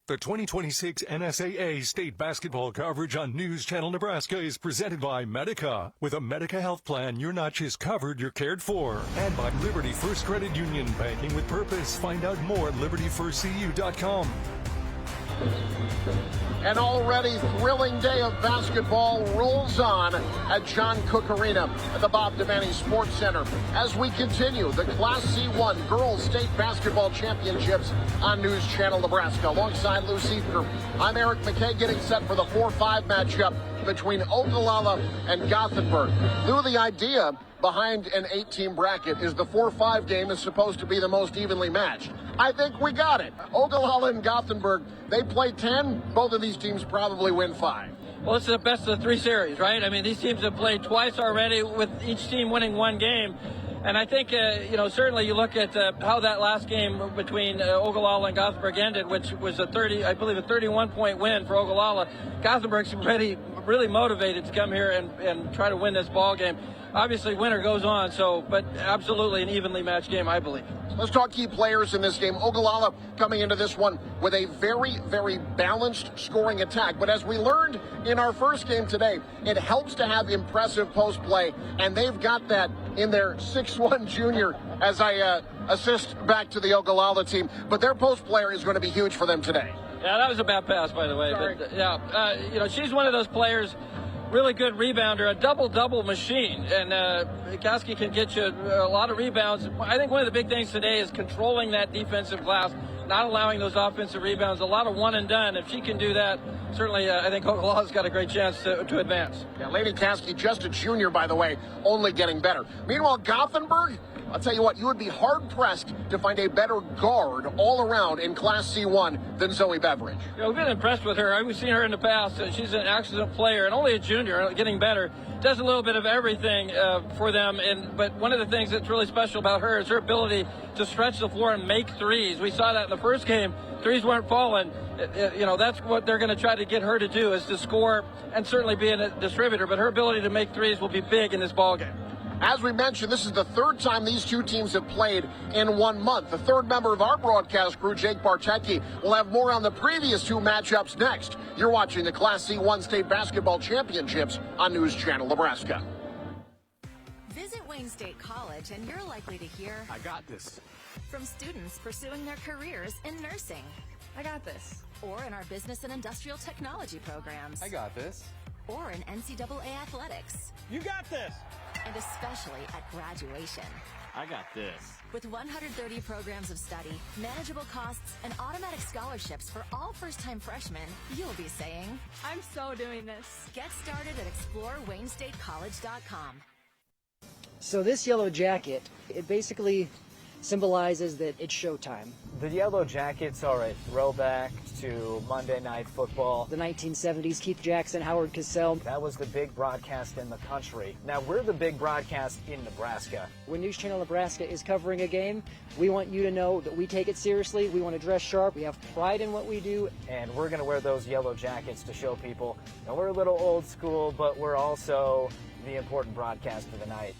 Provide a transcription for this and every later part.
The 2026 NSAA state basketball coverage on News Channel Nebraska is presented by Medica. With a Medica health plan, you're not just covered, you're cared for. And by Liberty First Credit Union, banking with purpose. Find out more at libertyfirstcu.com. An already thrilling day of basketball rolls on at John Cook Arena at the Bob Devaney Sports Center as we continue the Class C1 Girls State Basketball Championships on News Channel Nebraska. Alongside Lou Seifker, I'm Eric McKay getting set for the 4-5 matchup between Ogallala and Gothenburg. Lou, the idea behind an 8-team bracket is the 4-5 game is supposed to be the most evenly matched. I think we got it. Ogallala and Gothenburg, they play 10. Both of these teams probably win 5. Well, it's the best of the 3 series, right? I mean, these teams have played twice already with each team winning 1 game. And I think, certainly you look at how that last game between Ogallala and Gothenburg ended, which was a 31-point win for Ogallala. Gothenburg's really motivated to come here and try to win this ball game. Obviously, winner goes on, but absolutely an evenly matched game, I believe. Let's talk key players in this game. Ogallala coming into this one with a very, very balanced scoring attack. But as we learned in our first game today, it helps to have impressive post play, and they've got that in their 6'1 junior as I assist back to the Ogallala team. But their post player is going to be huge for them today. Yeah, that was a bad pass, by the way. Sorry. But, she's one of those players, really good rebounder, a double-double machine. And Koski can get you a lot of rebounds. I think one of the big things today is controlling that defensive glass, not allowing those offensive rebounds. A lot of one and done. If she can do that, certainly I think Ogallala's got a great chance to advance. Yeah, Lady Koski, just a junior, by the way, only getting better. Meanwhile, Gothenburg, I'll tell you what, you would be hard-pressed to find a better guard all around in Class C1 than Zoe Beveridge. We've been impressed with her. We've seen her in the past. She's an excellent player and only a junior, getting better. Does a little bit of everything for them. But one of the things that's really special about her is her ability to stretch the floor and make threes. We saw that in the first game. Threes weren't falling. That's what they're going to try to get her to do, is to score and certainly be a distributor. But her ability to make threes will be big in this ballgame. As we mentioned, this is the 3rd time these two teams have played in 1 month. The 3rd member of our broadcast crew, Jake Bartecki, will have more on the previous 2 matchups next. You're watching the Class C1 State Basketball Championships on News Channel Nebraska. Visit Wayne State College and you're likely to hear, I got this. from students pursuing their careers in nursing. I got this. Or in our business and industrial technology programs. I got this. Or in NCAA athletics. You got this. And especially at graduation. I got this. With 130 programs of study, manageable costs, and automatic scholarships for all first-time freshmen, you'll be saying, I'm so doing this. get started at explorewayneStateCollege.com. So this yellow jacket, it basically symbolizes that it's showtime. The Yellow Jackets are a throwback to Monday Night Football. The 1970s, Keith Jackson, Howard Cosell. That was the big broadcast in the country. Now we're the big broadcast in Nebraska. When News Channel Nebraska is covering a game, we want you to know that we take it seriously. We want to dress sharp. We have pride in what we do. And we're going to wear those yellow jackets to show people that we're a little old school, but we're also the important broadcast of the night.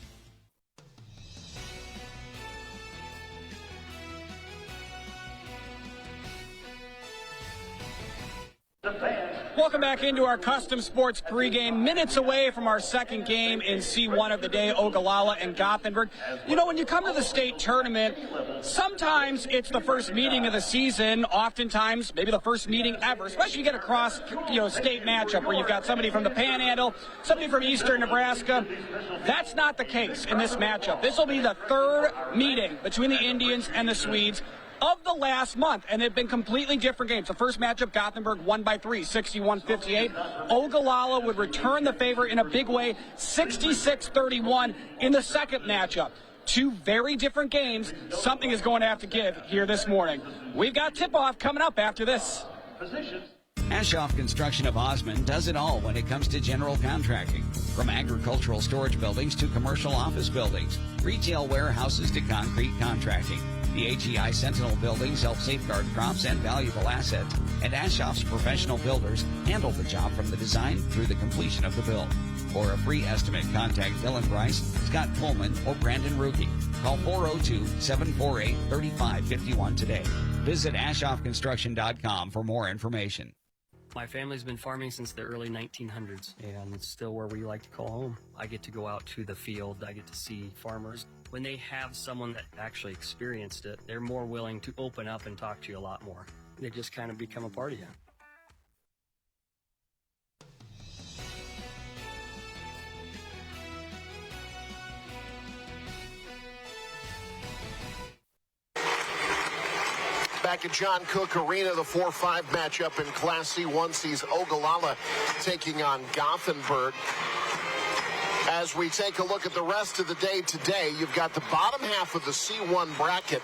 Welcome back into our Custom Sports pregame. Minutes away from our second game in C1 of the day, Ogallala and Gothenburg. When you come to the state tournament, sometimes it's the first meeting of the season. Oftentimes, maybe the first meeting ever, especially you get a state matchup where you've got somebody from the Panhandle, somebody from eastern Nebraska. That's not the case in this matchup. This will be the 3rd meeting between the Indians and the Swedes of the last month, and they've been completely different games. The first matchup, Gothenburg won by 3, 61-58. Ogallala would return the favor in a big way, 66-31 in the second matchup. 2 very different games. Something is going to have to give here this morning. We've got tip-off coming up after this. Ashoff Construction of Osmond does it all when it comes to general contracting. From agricultural storage buildings to commercial office buildings, retail warehouses to concrete contracting. The AGI Sentinel buildings help safeguard crops and valuable assets, and Ashoff's professional builders handle the job from the design through the completion of the build. For a free estimate, contact Dylan Price, Scott Pullman, or Brandon Ruge. Call 402-748-3551 today. Visit AshoffConstruction.com for more information. My family's been farming since the early 1900s, and it's still where we like to call home. I get to go out to the field. I get to see farmers. When they have someone that actually experienced it, they're more willing to open up and talk to you a lot more. They just kind of become a part of you. Back at John Cook Arena, the 4-5 matchup in Class C1 sees Ogallala taking on Gothenburg. As we take a look at the rest of the day today, you've got the bottom half of the C1 bracket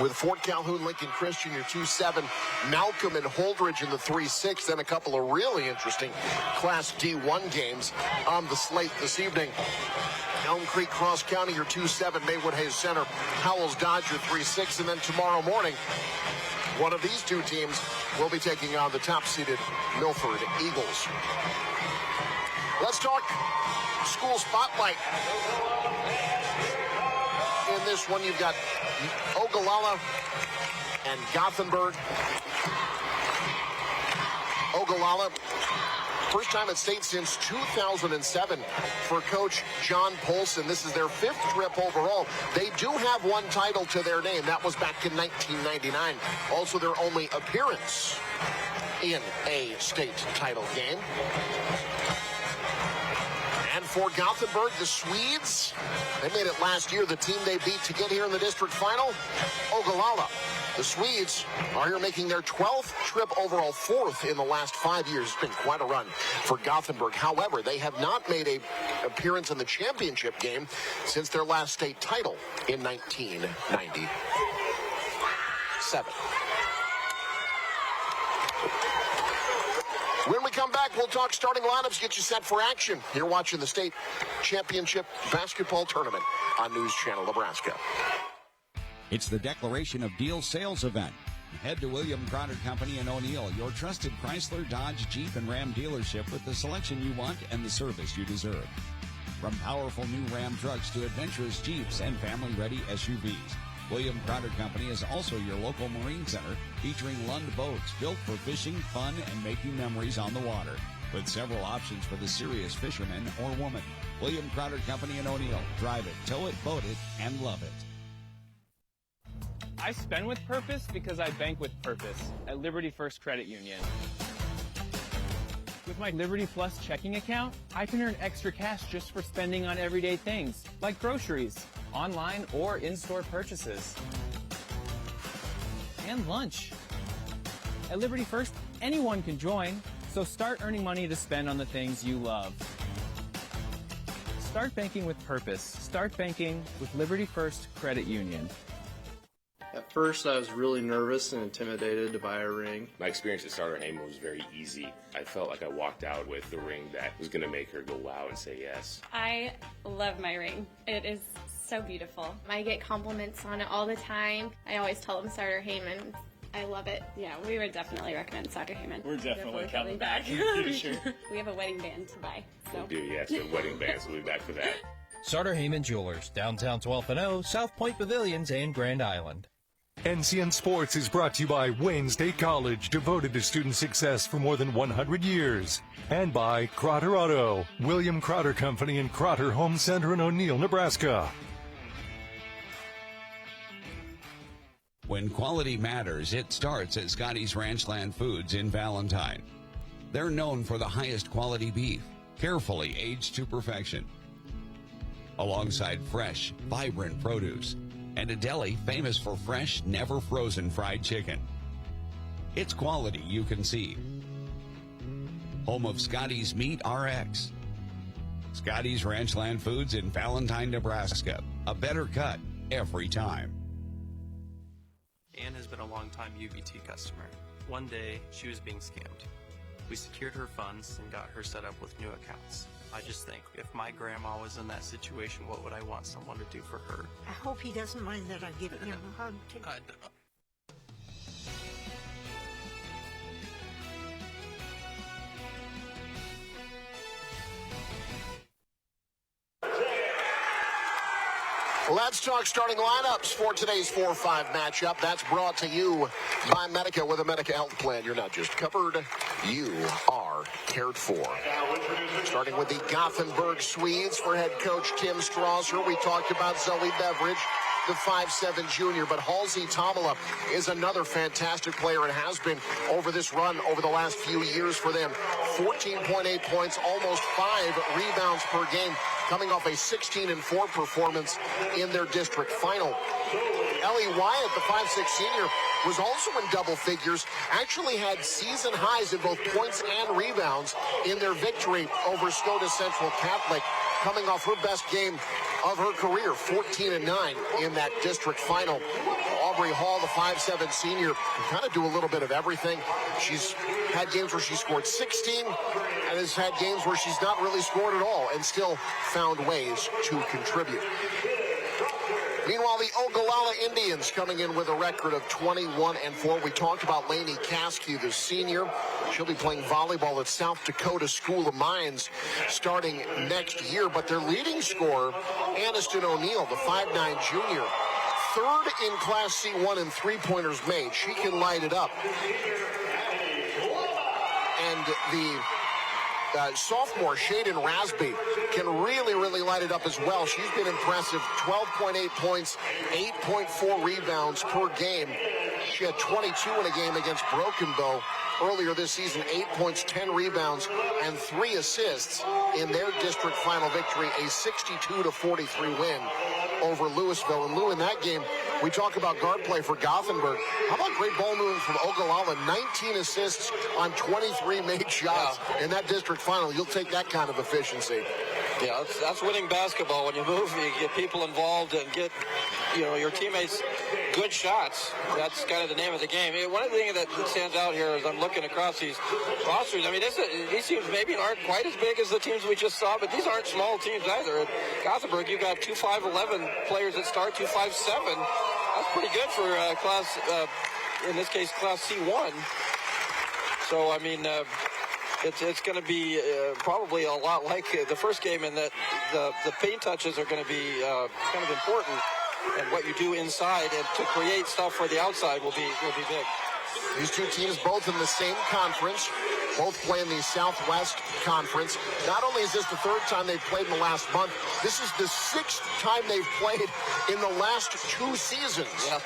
with Fort Calhoun, Lincoln Christian, your 2-7, Malcolm and Holdridge in the 3-6, then a couple of really interesting Class D1 games on the slate this evening. Elm Creek Cross County, your 2-7, Maywood Hayes Center, Howells Dodge, your 3-6, and then tomorrow morning, one of these two teams will be taking on the top-seeded Milford Eagles. Let's talk school spotlight. In this one, you've got Ogallala and Gothenburg. Ogallala, first time at state since 2007 for Coach John Polson. This is their 5th trip overall. They do have one title to their name. That was back in 1999. Also their only appearance in a state title game. And for Gothenburg, the Swedes, they made it last year, the team they beat to get here in the district final, Ogallala. The Swedes are here making their 12th trip overall, 4th in the last 5 years. It's been quite a run for Gothenburg. However, they have not made an appearance in the championship game since their last state title in 1997. When we come back, we'll talk starting lineups, get you set for action. You're watching the state championship basketball tournament on News Channel Nebraska. It's the Declaration of Deal sales event. Head to William Crowder Company in O'Neill, your trusted Chrysler, Dodge, Jeep, and Ram dealership with the selection you want and the service you deserve. From powerful new Ram trucks to adventurous Jeeps and family-ready SUVs. William Crowder Company is also your local marine center, featuring Lund boats built for fishing, fun, and making memories on the water, with several options for the serious fisherman or woman. William Crowder Company in O'Neill. Drive it, tow it, boat it, and love it. I spend with purpose because I bank with purpose at Liberty First Credit Union. With my Liberty Plus checking account, I can earn extra cash just for spending on everyday things, like groceries, online or in-store purchases, and lunch. At Liberty First, anyone can join, so start earning money to spend on the things you love. Start banking with purpose. Start banking with Liberty First Credit Union. At first, I was really nervous and intimidated to buy a ring. My experience at Starter Heyman was very easy. I felt like I walked out with the ring that was going to make her go wow and say yes. I love my ring. It is so beautiful. I get compliments on it all the time. I always tell them Starter Heyman. I love it. Yeah, we would definitely recommend Starter Heyman. We're definitely coming back. Sure. We have a wedding band to buy. So. We do, yes, a wedding band, so we'll be back for that. Starter Heyman Jewelers, downtown 12th and O, South Point Pavilions, and Grand Island. NCN Sports is brought to you by Wayne State College, devoted to student success for more than 100 years. And by Crotter Auto, William Crowder Company and Crotter Home Center in O'Neill, Nebraska. When quality matters, it starts at Scotty's Ranchland Foods in Valentine. They're known for the highest quality beef, carefully aged to perfection, alongside fresh, vibrant produce, and a deli famous for fresh, never frozen fried chicken. It's quality you can see. Home of Scotty's Meat RX. Scotty's Ranchland Foods in Valentine, Nebraska. A better cut every time. Ann has been a long-time UVT customer. One day, she was being scammed. We secured her funds and got her set up with new accounts. I just think, if my grandma was in that situation, what would I want someone to do for her? I hope he doesn't mind that I give him a hug today. Let's talk starting lineups for today's 4-5 matchup. That's brought to you by Medica. With a Medica health plan, you're not just covered, you are cared for. Starting with the Gothenburg Swedes for head coach Tim Strasser. We talked about Zoe Beveridge, the 5'7" junior, but Halsey Tamala is another fantastic player and has been over this run over the last few years for them. 14.8 points, almost 5 rebounds per game, coming off a 16-4 performance in their district final. Ellie Wyatt, the 5'6" senior, was also in double figures, actually had season highs in both points and rebounds in their victory over Skoda Central Catholic, coming off her best game of her career, 14-9 in that district final. Aubrey Hall, the 5'7" senior, can kind of do a little bit of everything. She's had games where she scored 16 and has had games where she's not really scored at all and still found ways to contribute. Meanwhile, the Ogallala Indians coming in with a record of 21-4. We talked about Lainey Caskey, the senior. She'll be playing volleyball at South Dakota School of Mines starting next year. But their leading scorer, Aniston O'Neill, the 5'9" junior, third in Class C1 in three-pointers made. She can light it up. And the sophomore Shaden Rasby can really light it up as well. She's been impressive. 12.8 points, 8.4 rebounds per game. She had 22 in a game against Broken Bow earlier this season. 8 points, 10 rebounds, and 3 assists in their district final victory, a 62-43 win over Louisville. And Lou, in that game, we talk about guard play for Gothenburg. How about great ball movement from Ogallala? 19 assists on 23 made shots in that district final. You'll take that kind of efficiency. Yeah, that's winning basketball. When you move, you get people involved and get, your teammates good shots. That's kind of the name of the game. One of the things that stands out here as I'm looking across these rosters, I mean, these teams maybe aren't quite as big as the teams we just saw, but these aren't small teams either. At Gothenburg, you've got 2 5'11" players that start, 2 5'7". That's pretty good for class, in this case, Class C1. So, I mean, it's going to be probably a lot like the first game in that the paint touches are going to be kind of important, and what you do inside and to create stuff for the outside will be big. These two teams both in the same conference, both play in the Southwest Conference. Not only is this the third time they've played in the last month, this is the 6th time they've played in the last 2 seasons. Yeah.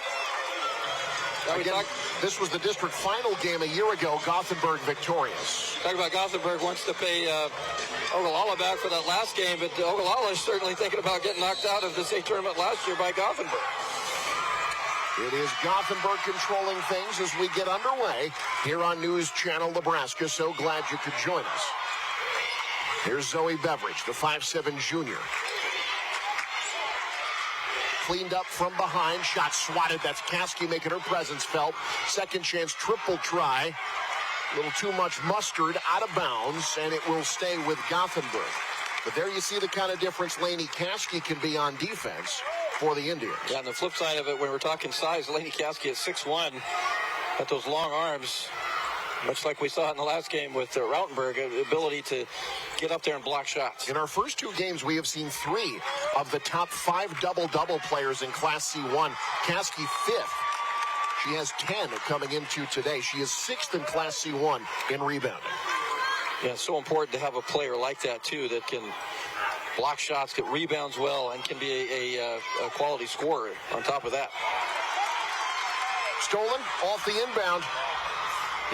Again, this was the district final game a year ago. Gothenburg victorious. Talk about Gothenburg wants to pay Ogallala back for that last game, but Ogallala is certainly thinking about getting knocked out of the state tournament last year by Gothenburg. It is Gothenburg controlling things as we get underway here on News Channel Nebraska. So glad you could join us. Here's Zoe Beveridge, the 5'7" junior. Cleaned up from behind, shot swatted. That's Caskey making her presence felt. Second chance, triple try. A little too much mustard, out of bounds, and it will stay with Gothenburg. But there you see the kind of difference Lainey Caskey can be on defense for the Indians. Yeah, on the flip side of it, when we're talking size, Lainey Caskey is 6'1", got those long arms, much like we saw in the last game with Rautenberg, ability to get up there and block shots. In our first 2 games, we have seen 3 of the top 5 double-double players in Class C1. Caskey 5th. She has 10 coming into today. She is 6th in Class C1 in rebounding. Yeah, it's so important to have a player like that, too, that can block shots, get rebounds well, and can be a quality scorer on top of that. Stolen off the inbound.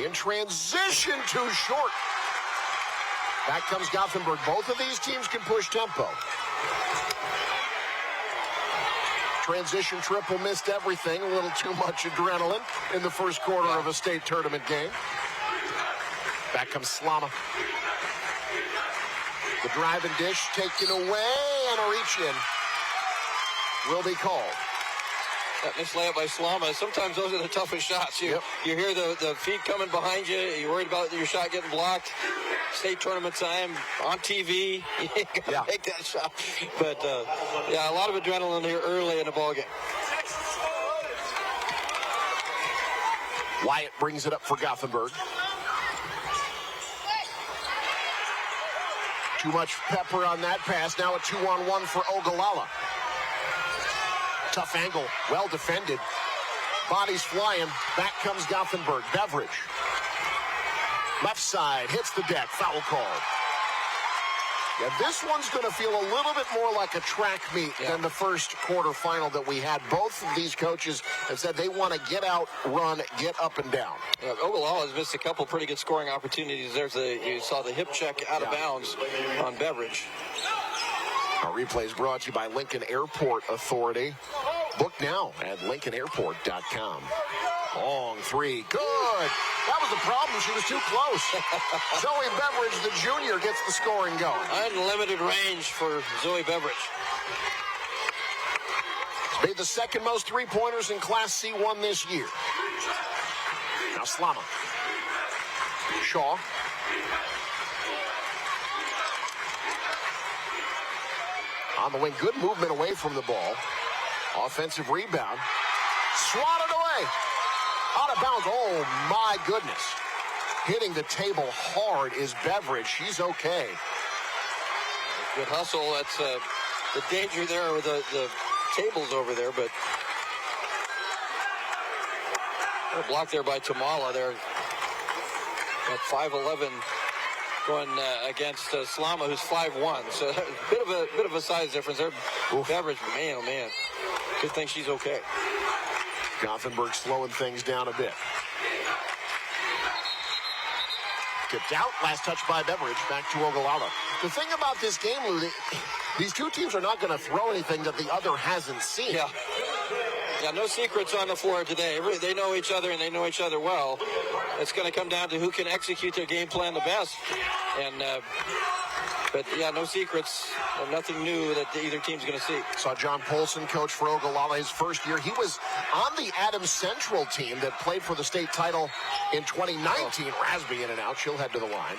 In transition, too short. Back comes Gothenburg. Both of these teams can push tempo. Transition triple, missed everything. A little too much adrenaline in the first quarter of a state tournament game. Back comes Slama. The drive and dish taken away, and a reach in will be called. That missed layup by Slama. Sometimes those are the toughest shots. You hear the feet coming behind you. You're worried about your shot getting blocked. State tournament time on TV. You ain't gonna make that shot. But a lot of adrenaline here early in the ball game. Wyatt brings it up for Gothenburg. Too much pepper on that pass. Now a 2-on-1 for Ogallala. Tough angle, well defended. Bodies flying. Back comes Gothenburg. Beveridge. Left side, hits the deck. Foul call. Yeah, this one's going to feel a little bit more like a track meet than the first quarterfinal that we had. Both of these coaches have said they want to get out, run, get up and down. Yeah, Ogallala has missed a couple pretty good scoring opportunities. You saw the hip check out of bounds on Beveridge. Our replay is brought to you by Lincoln Airport Authority. Book now at LincolnAirport.com. Long three. Good. That was the problem. She was too close. Zoe Beveridge, the junior, gets the scoring going. Unlimited range for Zoe Beveridge. Made the second most three-pointers in Class C1 this year. Now Slama. Shaw. On the wing. Good movement away from the ball. Offensive rebound. Swatted away. Out of bounds. Oh, my goodness. Hitting the table hard is Beveridge. She's okay. Good hustle. That's the danger there with the tables over there, but they're blocked there by Tamala. They're at 5'11", going against Slama, who's 5'1". So a bit of a size difference there. Beveridge, man, oh man. Good thing she's okay. Gothenburg slowing things down a bit. Tipped out. Last touch by Beveridge. Back to Ogallala. The thing about this game, Lou, these two teams are not going to throw anything that the other hasn't seen. Yeah, no secrets on the floor today. They know each other, and they know each other well. It's going to come down to who can execute their game plan the best. But, yeah, no secrets. Nothing new that either team's going to see. Saw John Polson, coach for Ogallala, his first year. He was on the Adams Central team that played for the state title in 2019. Rasby in and out. She'll head to the line.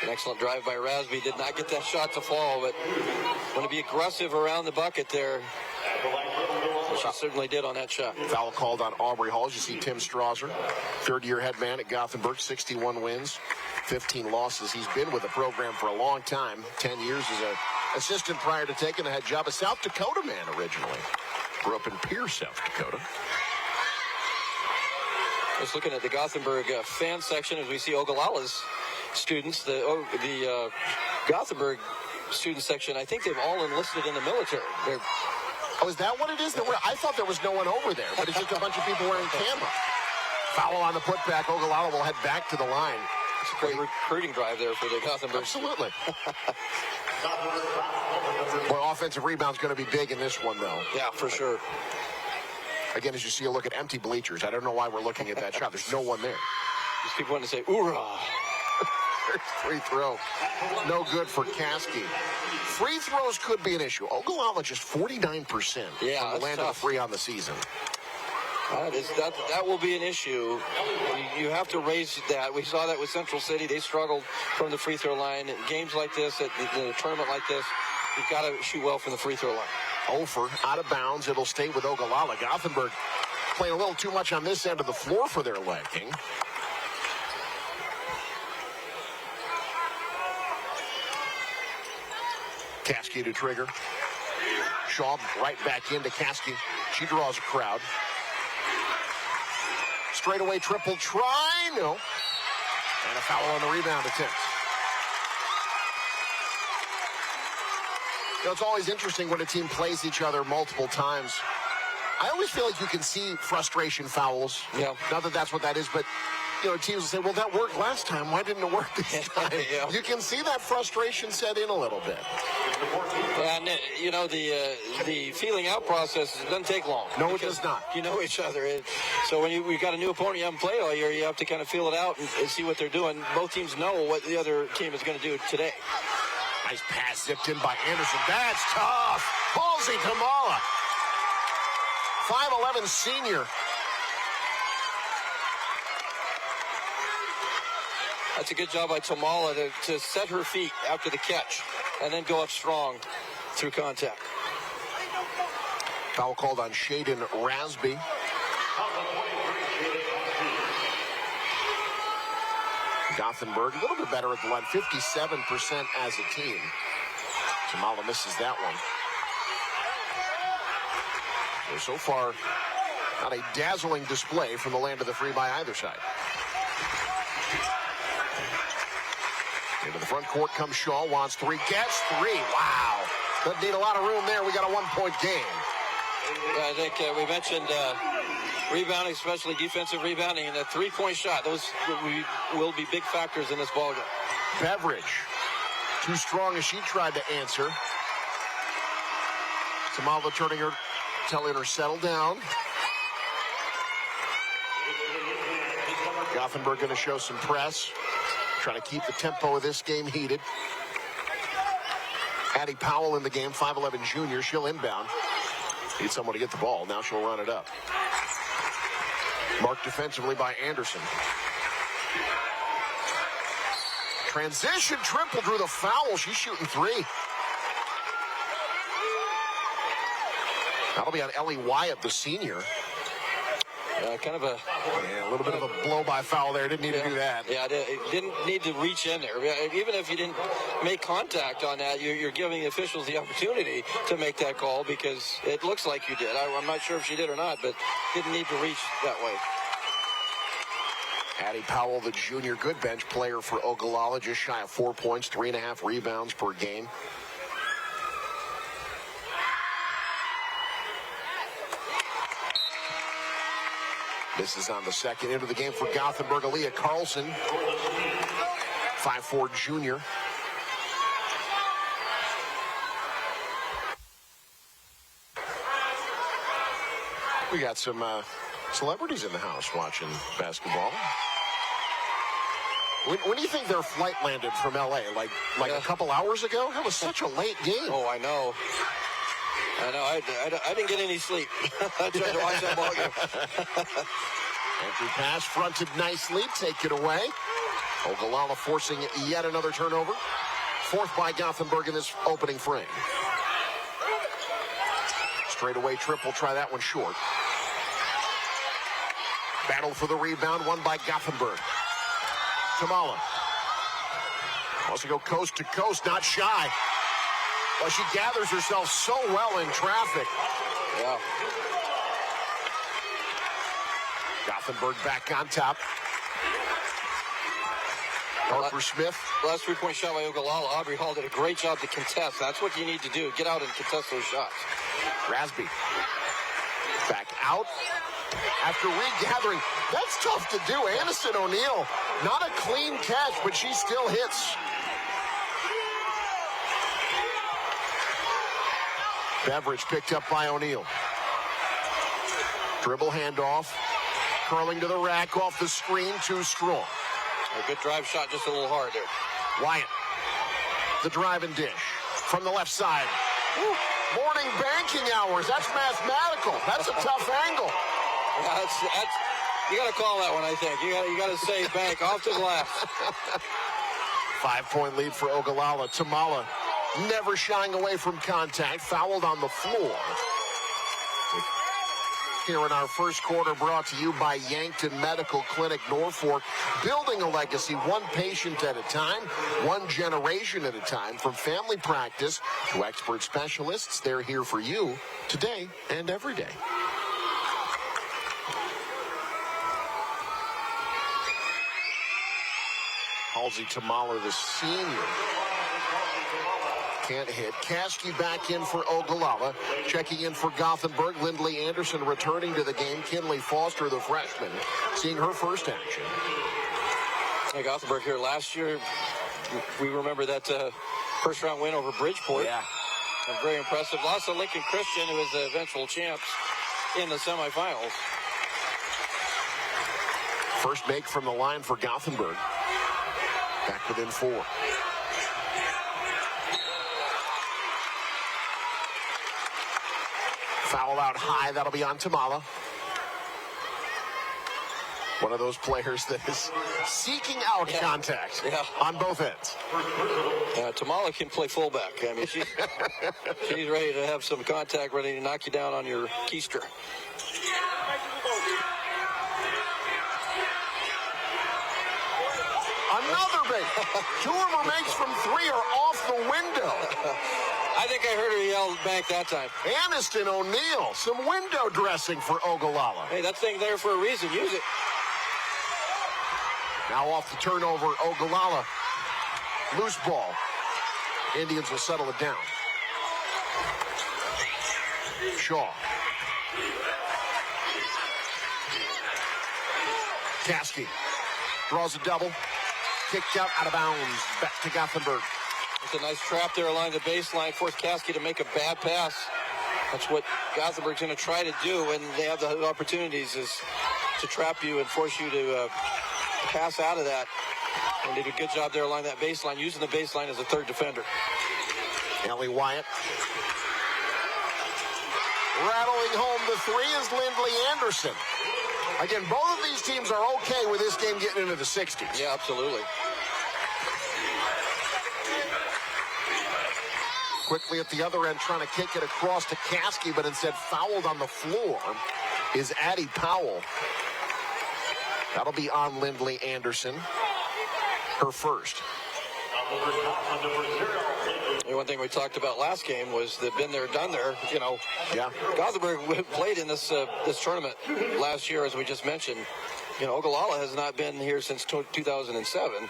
An excellent drive by Rasby. Did not get that shot to fall, but going to be aggressive around the bucket there. She certainly did on that shot. Foul called on Aubrey Hall. As you see Tim Strasser, third-year head man at Gothenburg, 61 wins, 15 losses. He's been with the program for a long time, 10 years as an assistant prior to taking the head job. A South Dakota man originally. Grew up in Pierce, South Dakota. Just looking at the Gothenburg fan section as we see Ogallala's students. The Gothenburg student section, I think they've all enlisted in the military. Oh, is that what it is? I thought there was no one over there, but it's just a bunch of people wearing camera. Foul on the putback. Ogallala will head back to the line. It's a great recruiting drive there for the Gothenburg. Absolutely. Boy, offensive rebound's going to be big in this one, though. Yeah, for sure. Again, as you see a look at empty bleachers, I don't know why we're looking at that shot. There's no one there. Just people want to say, oorah. Free throw. No good for Caskey. Free throws could be an issue. Ogallala just 49% from the land of the free on the season. That will be an issue. You have to raise that. We saw that with Central City. They struggled from the free throw line. In games like this, in a tournament like this, you've got to shoot well from the free throw line. Ofer out of bounds. It'll stay with Ogallala. Gothenburg playing a little too much on this end of the floor for their liking. Caskey to trigger. Shaw right back into Caskey. She draws a crowd. Straightaway triple try. No. And a foul on the rebound attempt. You know, it's always interesting when a team plays each other multiple times. I always feel like you can see frustration fouls. Yeah. Not that that's what that is, but you know, teams will say, well, that worked last time. Why didn't it work this time? Yeah. You can see that frustration set in a little bit. And, you know, the feeling out process doesn't take long. No, it does not. You know each other. So when you've got a new opponent you haven't played all year, you have to kind of feel it out and see what they're doing. Both teams know what the other team is going to do today. Nice pass zipped in by Anderson. That's tough. Halsey Tamala. 5'11" senior. That's a good job by Tamala to set her feet after the catch and then go up strong through contact. Foul called on Shaden Rasby. Gothenburg a little bit better at the line, 57% as a team. Tamala misses that one. So far, not a dazzling display from the land of the free by either side. Into the front court comes Shaw, wants three, gets three. Wow. Doesn't need a lot of room there. We got a one-point game. Yeah, I think we mentioned rebounding, especially defensive rebounding, and the three-point shot. Those will be big factors in this ballgame. Beveridge, too strong as she tried to answer. Tamala telling her settle down. Gothenburg going to show some press, trying to keep the tempo of this game heated. Addie Powell in the game, 5'11 junior. She'll inbound. Need someone to get the ball. Now she'll run it up. Marked defensively by Anderson. Transition triple, drew the foul. She's shooting three. That'll be on Ellie Wyatt, the senior. Kind of a little bit of a blow by foul there. Didn't need to do that. Yeah, it didn't need to reach in there. Even if you didn't make contact on that, you're giving the officials the opportunity to make that call because it looks like you did. I'm not sure if she did or not, but didn't need to reach that way. Addie Powell, the junior, good bench player for Ogallala, just shy of 4 points, 3.5 rebounds per game. This is on the second into the game for Gothenburg. Aaliyah Carlson, 5'4 junior. We got some celebrities in the house watching basketball. When do you think their flight landed from L.A.? Like a couple hours ago? That was such a late game. Oh, I know. I didn't get any sleep. I tried to watch that ball game. Entry pass fronted nicely. Take it away. Ogallala forcing yet another turnover. Fourth by Gothenburg in this opening frame. Straightaway triple. Try that one short. Battle for the rebound. Won by Gothenburg. Tamala wants to go coast to coast. Not shy. Well, she gathers herself so well in traffic. Yeah. Gothenburg back on top. Harper Smith. Last three-point shot by Ogallala. Aubrey Hall did a great job to contest. That's what you need to do. Get out and contest those shots. Rasby back out after regathering. That's tough to do. Anderson O'Neill, not a clean catch, but she still hits. Beveridge picked up by O'Neill. Dribble handoff. Curling to the rack off the screen. Too strong. A good drive shot, just a little hard there. Wyatt. The drive and dish. From the left side. Woo. Morning banking hours. That's mathematical. That's a tough angle. Yeah, that's you got to call that one, I think. You got to say bank off the glass. 5-point lead for Ogallala. Tamala never shying away from contact. Fouled on the floor. Here in our first quarter, brought to you by Yankton Medical Clinic Norfolk. Building a legacy one patient at a time, one generation at a time. From family practice to expert specialists, they're here for you today and every day. Halsey Tamala, the senior. Can't hit. Caskey back in for Ogallala. Checking in for Gothenburg. Lindley Anderson returning to the game. Kinley Foster, the freshman, seeing her first action. Hey, Gothenburg here last year. We remember that first round win over Bridgeport. Yeah. Very impressive. Lost to Lincoln Christian, who was the eventual champs in the semifinals. First make from the line for Gothenburg. Back within 4. Foul out high. That'll be on Tamala. One of those players that is seeking out contact on both ends. Tamala can play fullback. I mean, she's ready to have some contact, ready to knock you down on your keister. Another big. 2 of her makes from 3 are off the window. I think I heard her yell bank that time. Aniston O'Neill, some window dressing for Ogallala. Hey, that thing there for a reason. Use it. Now off the turnover, Ogallala. Loose ball. Indians will settle it down. Shaw. Caskey draws a double. Kicked out of bounds. Back to Gothenburg. It's a nice trap there along the baseline. Forced Caskey to make a bad pass. That's what Gothenburg's going to try to do when they have the opportunities, is to trap you and force you to pass out of that. And did a good job there along that baseline, using the baseline as a third defender. Ellie Wyatt. Rattling home the three is Lindley Anderson. Again, both of these teams are okay with this game getting into the 60s. Yeah, absolutely. Quickly at the other end, trying to kick it across to Caskey, but instead fouled on the floor is Addie Powell. That'll be on Lindley Anderson. Her first. One thing we talked about last game was the been there, done there. You know, yeah. Gothenburg played in this tournament last year, as we just mentioned. You know, Ogallala has not been here since 2007.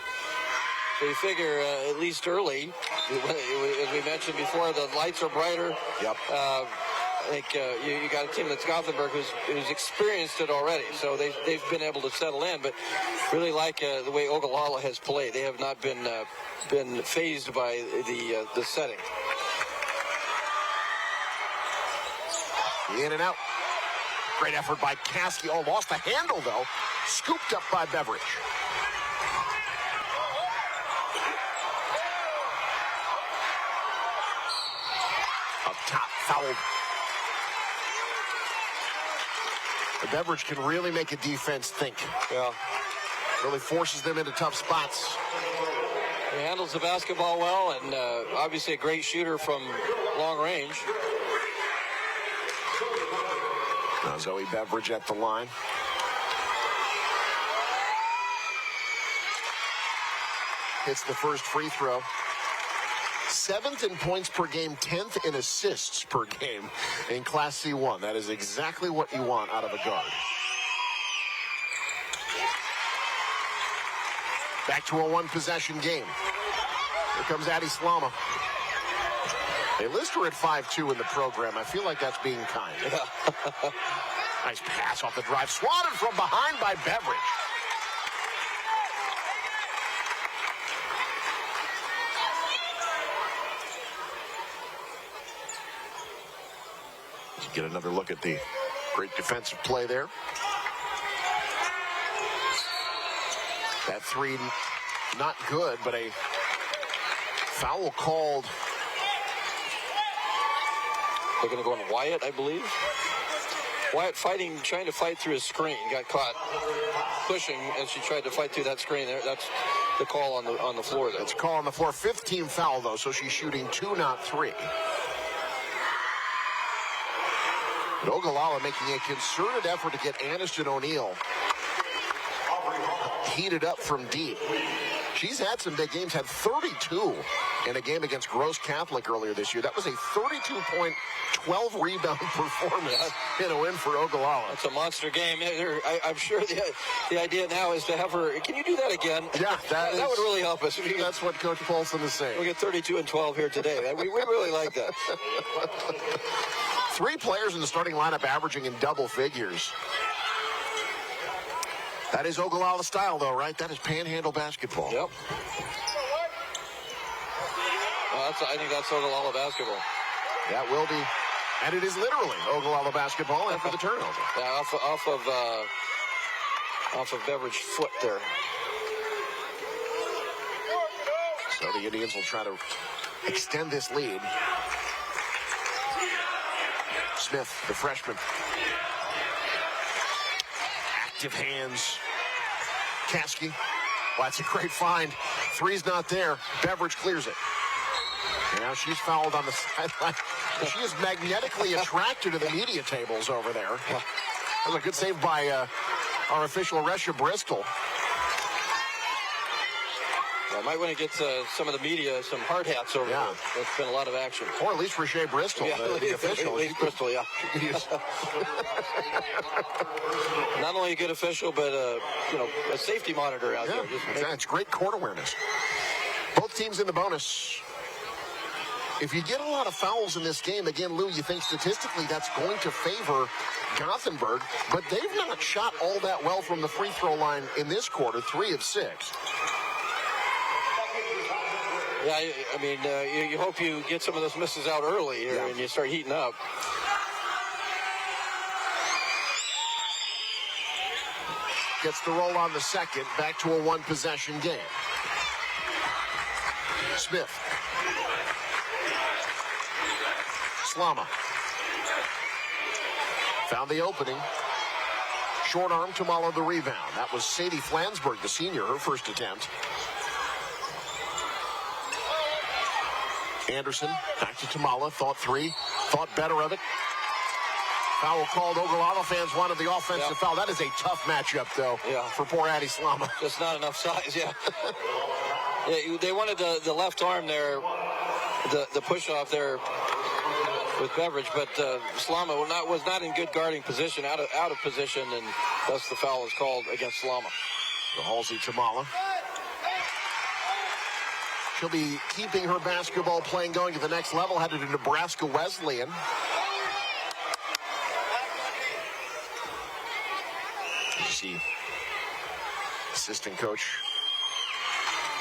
So you figure at least early, as we mentioned before, the lights are brighter. Yep. I think you got a team that's Gothenburg who's experienced it already, so they've been able to settle in. But really like the way Ogallala has played. They have not been phased by the setting. In and out. Great effort by Caskey. Oh, lost the handle though. Scooped up by Beveridge. Up top, fouled. The Beveridge can really make a defense think. Yeah. Really forces them into tough spots. He handles the basketball well, and obviously a great shooter from long range. Now Zoe Beveridge at the line. Hits the first free throw. 7th in points per game, 10th in assists per game in Class C1. That is exactly what you want out of a guard. Back to a one-possession game. Here comes Addie Slama. They list her at 5'2" in the program. I feel like that's being kind. Yeah. Nice pass off the drive. Swatted from behind by Beveridge. Get another look at the great defensive play there. That three, not good, but a foul called. They're going to go on Wyatt, I believe. Wyatt trying to fight through his screen. Got caught pushing as she tried to fight through that screen there. That's the call on the floor there. That's a call on the floor. 15 foul, though, so she's shooting 2, not 3. But Ogallala making a concerted effort to get Aniston O'Neill heated up from deep. She's had some big games, had 32 in a game against Gross Catholic earlier this year. That was a 32-point, 12-rebound performance in a win for Ogallala. It's a monster game. I'm sure the idea now is to have her. Can you do that again? Yeah, that would really help us. That's what Coach Paulson is saying. We get 32 and 12 here today. We really like that. 3 players in the starting lineup averaging in double figures. That is Ogallala style, though, right? That is panhandle basketball. Yep. I think that's Ogallala basketball. That will be, and it is literally Ogallala basketball after the turnover. Yeah, off of Beveridge's foot there. So the Indians will try to extend this lead. Smith, the freshman. Active hands. Caskey. Well, that's a great find. Three's not there. Beveridge clears it. And now she's fouled on the sideline. She is magnetically attracted to the media tables over there. That was a good save by our official, Resha Bristol. Yeah, might want to get some of the media some hard hats over there. That's been a lot of action. Or at least for Shea Bristol, the official. At least Bristol, yeah. Not only a good official, but a safety monitor out there. It's great court awareness. Both teams in the bonus. If you get a lot of fouls in this game, again, Lou, you think statistically that's going to favor Gothenburg, but they've not shot all that well from the free throw line in this quarter, 3 of 6. Yeah, I mean, you hope you get some of those misses out early here and you start heating up. Gets the roll on the second, back to a one-possession game. Smith. Slama. Found the opening. Short arm, Tamala the rebound. That was Sadie Flansburgh, the senior, her first attempt. Anderson, back to Tamala, thought 3, thought better of it. Foul called. Ogallala fans wanted the offensive foul. That is a tough matchup, though, for poor Addie Slama. Just not enough size, they wanted the left arm there, the push-off there with Beveridge, but Slama was not in good guarding position, out of position, and thus the foul is called against Slama. The Halsey Tamala. She'll be keeping her basketball playing going to the next level, headed to Nebraska Wesleyan. You see assistant coach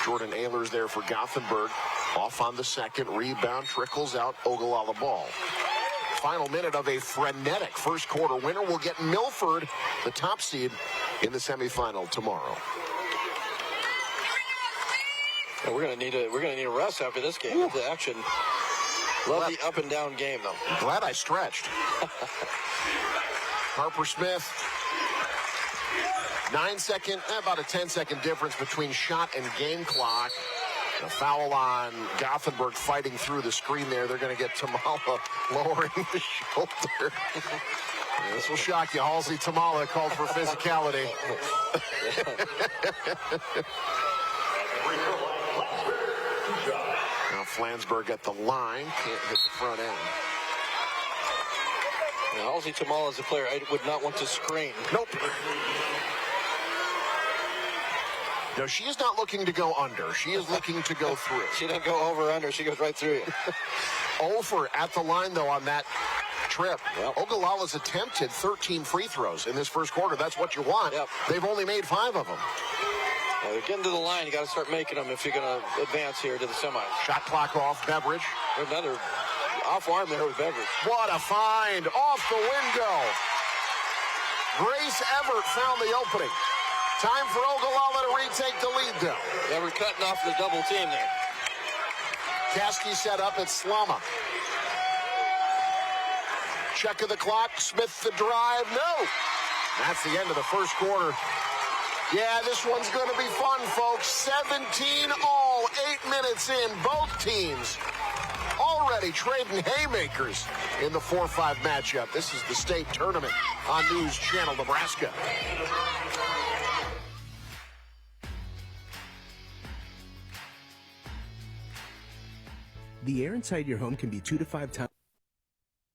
Jordan Ehlers there for Gothenburg. Off on the second, rebound, trickles out, Ogallala ball. Final minute of a frenetic first quarter winner will get Milford, the top seed, in the semifinal tomorrow. And we're gonna need a rest after this game. The action. Love the up and down game though. Glad I stretched. Harper Smith. 9-second, about a 10-second difference between shot and game clock. A foul on Gothenburg fighting through the screen there. They're going to get Tamala lowering the shoulder. This will shock you. Halsey Tamala called for physicality. Now Flansburgh at the line. Can't hit the front end. Now, Halsey Tamala is a player I would not want to screen. Nope. No, she is not looking to go under. She is looking to go through. She doesn't go over or under. She goes right through you. Over at the line, though, on that trip. Yep. Ogallala's attempted 13 free throws in this first quarter. That's what you want. Yep. They've only made 5 of them. Well, they're getting to the line. You got to start making them if you're going to advance here to the semis. Shot clock off. Beveridge. Another off arm there with Beveridge. What a find. Off the window. Grace Everett found the opening. Time for Ogallala to retake the lead, though. They were cutting off the double team there. Kasky set up at Slama. Check of the clock. Smith the drive. No. That's the end of the first quarter. Yeah, this one's going to be fun, folks. 17 all, 8 minutes in. Both teams already trading haymakers in the 4-5 matchup. This is the state tournament on News Channel Nebraska. The air inside your home can be 2 to 5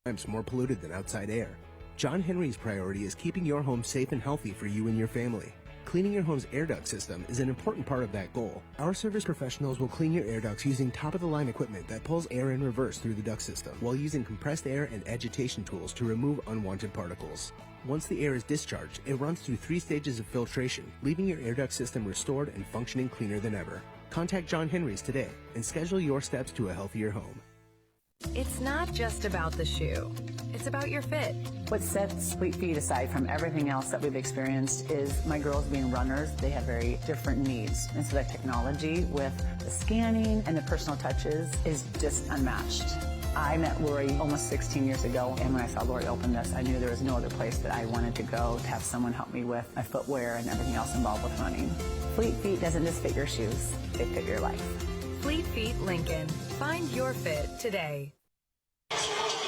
times more polluted than outside air. John Henry's priority is keeping your home safe and healthy for you and your family. Cleaning your home's air duct system is an important part of that goal. Our service professionals will clean your air ducts using top-of-the-line equipment that pulls air in reverse through the duct system, while using compressed air and agitation tools to remove unwanted particles. Once the air is discharged, it runs through 3 stages of filtration, leaving your air duct system restored and functioning cleaner than ever. Contact John Henry's today and schedule your steps to a healthier home. It's not just about the shoe. It's about your fit. What sets Fleet Feet aside from everything else that we've experienced is my girls being runners. They have very different needs. And so that technology with the scanning and the personal touches is just unmatched. I met Lori almost 16 years ago, and when I saw Lori open this, I knew there was no other place that I wanted to go to have someone help me with my footwear and everything else involved with running. Fleet Feet doesn't just fit your shoes, they fit your life. Fleet Feet Lincoln. Find your fit today.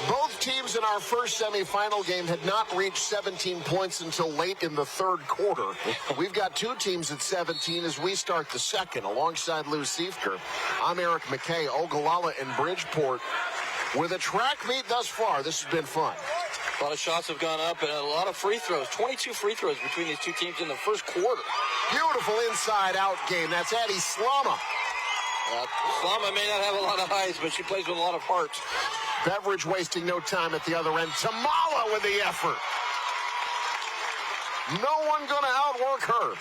Both Both teams in our first semifinal game had not reached 17 points until late in the third quarter. We've got two teams at 17 as we start the second. Alongside Lou Siefker, I'm Eric McKay. Ogallala and Bridgeport with a track meet thus far. This has been fun. A lot of shots have gone up and a lot of free throws. 22 free throws between these two teams in the first quarter. Beautiful inside-out game. That's Addie Slama. Slama may not have a lot of height, but she plays with a lot of heart. Beveridge wasting no time at the other end. Tamala with the effort. No one going to outwork her.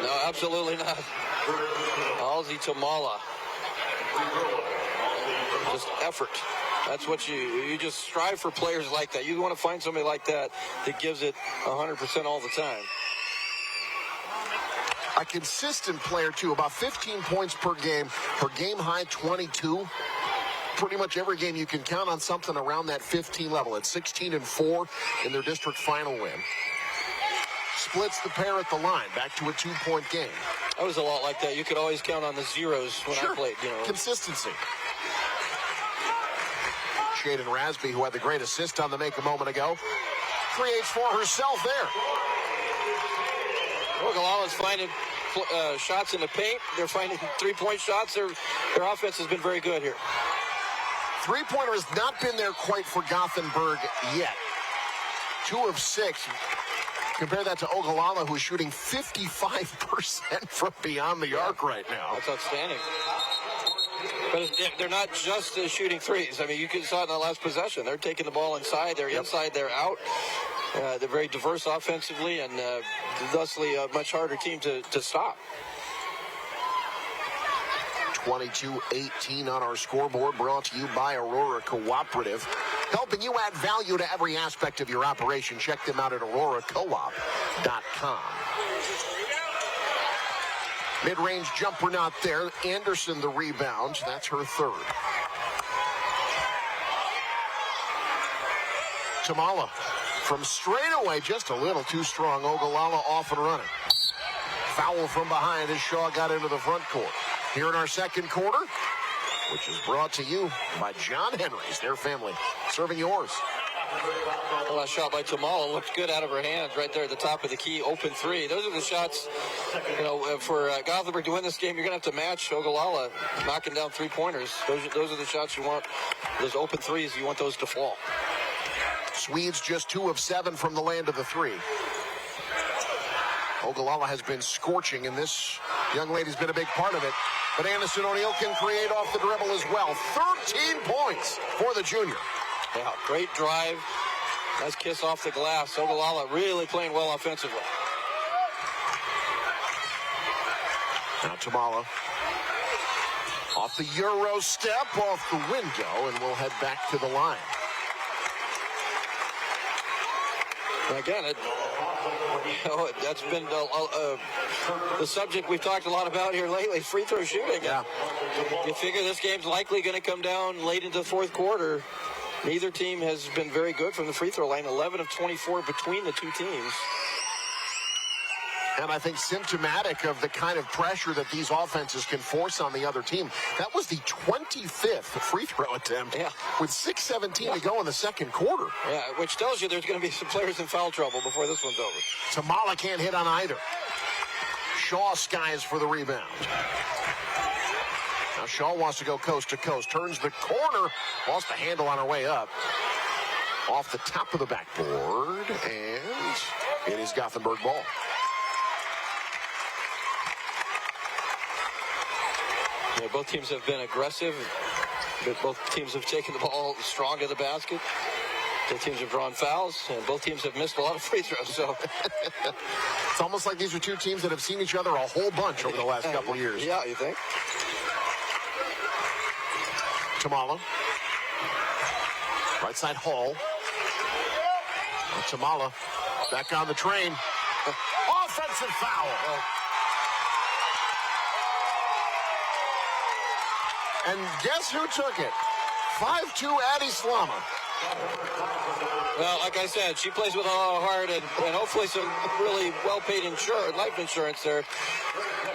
No, absolutely not. Halsey Tamala. Just effort. That's what you just strive for players like that. You want to find somebody like that gives it 100% all the time. A consistent player, too. About 15 points per game. Her game high, 22. Pretty much every game you can count on something around that 15 level. At 16-4 in their district final win. Splits the pair at the line. Back to a 2-point game. I was a lot like that. You could always count on the zeros when I played. Consistency. Shaden Rasby, who had the great assist on the make a moment ago, creates for herself there. Ogallala's finding shots in the paint. They're finding three-point shots. Their offense has been very good here. Three-pointer has not been there quite for Gothenburg yet. 2 of 6. Compare that to Ogallala, who's shooting 55% from beyond the arc right now. That's outstanding. But they're not just shooting threes. I mean, you saw it in the last possession. They're taking the ball inside. They're inside. They're out. They're very diverse offensively and thusly a much harder team to stop. 22-18 on our scoreboard, brought to you by Aurora Cooperative. Helping you add value to every aspect of your operation. Check them out at auroracoop.com. Mid-range jumper not there. Anderson the rebound. That's her third. Tamala from straightaway, just a little too strong. Ogallala off and running. Foul from behind as Shaw got into the front court. Here in our second quarter, which is brought to you by John Henry's, their family, serving yours. Well, that shot by Tamala looked good out of her hands right there at the top of the key, open three. Those are the shots, for Gothenburg to win this game, you're going to have to match Ogallala knocking down three-pointers. Those are the shots you want, those open threes, you want those to fall. Swedes just 2 of 7 from the land of the three. Ogallala has been scorching, and this young lady's been a big part of it. But Anderson O'Neill can create off the dribble as well. 13 points for the junior. Yeah, great drive. Nice kiss off the glass. Ogallala really playing well offensively. Now Tamala off the Euro step, off the window, and we'll head back to the line. Again, that's been the subject we've talked a lot about here lately, free throw shooting. Yeah. You figure this game's likely going to come down late into the fourth quarter. Neither team has been very good from the free throw line, 11 of 24 between the two teams. And I think symptomatic of the kind of pressure that these offenses can force on the other team. That was the 25th free throw attempt with 6:17 to go in the second quarter. Yeah, which tells you there's going to be some players in foul trouble before this one's over. Tamala can't hit on either. Shaw skies for the rebound. Now Shaw wants to go coast to coast. Turns the corner. Lost the handle on her way up. Off the top of the backboard. And it is Gothenburg ball. Yeah, both teams have been aggressive. Both teams have taken the ball strong to the basket. Both teams have drawn fouls, and both teams have missed a lot of free throws. So it's almost like these are two teams that have seen each other a whole bunch over the last couple of years. Yeah, you think? Tamala. Right side Hall. Now Tamala back on the train. Offensive foul. And guess who took it? 5'2" Addie Slama. Well, like I said, she plays with a lot of heart and hopefully some really well-paid life insurance there.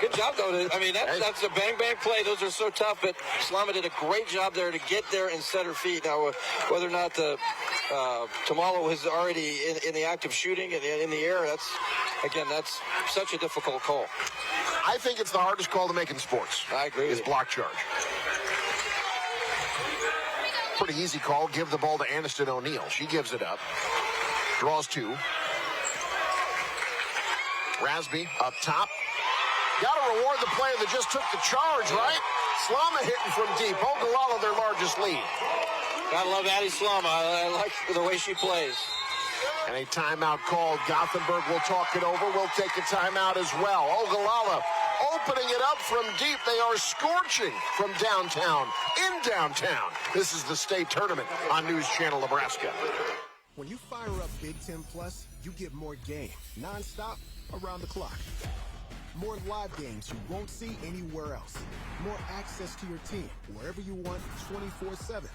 Good job, though. I mean, that's a bang-bang play. Those are so tough, but Slama did a great job there to get there and set her feet. Now, whether or not Tamala was already in the act of shooting in the air, that's such a difficult call. I think it's the hardest call to make in sports. I agree with you. Block charge. Pretty easy call. Give the ball to Aniston O'Neill. She gives it up. Draws 2. Rasby up top. Got to reward the player that just took the charge, right? Slama hitting from deep. Ogallala, their largest lead. Gotta love Addie Slama. I like the way she plays. And a timeout called. Gothenburg will talk it over. We'll take a timeout as well. Ogallala opening it up from deep. They are scorching from downtown, in downtown. This is the state tournament on News Channel Nebraska. When you fire up Big Ten Plus, you get more game, nonstop, around the clock. More live games you won't see anywhere else. More access to your team, wherever you want, 24/7.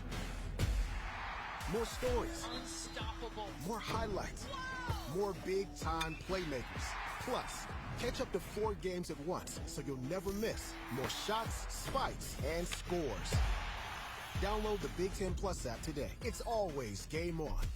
More stories. Unstoppable. More highlights. More big-time playmakers. Plus, catch up to 4 games at once, so you'll never miss more shots, spikes, and scores. Download the Big Ten Plus app today. It's always game on.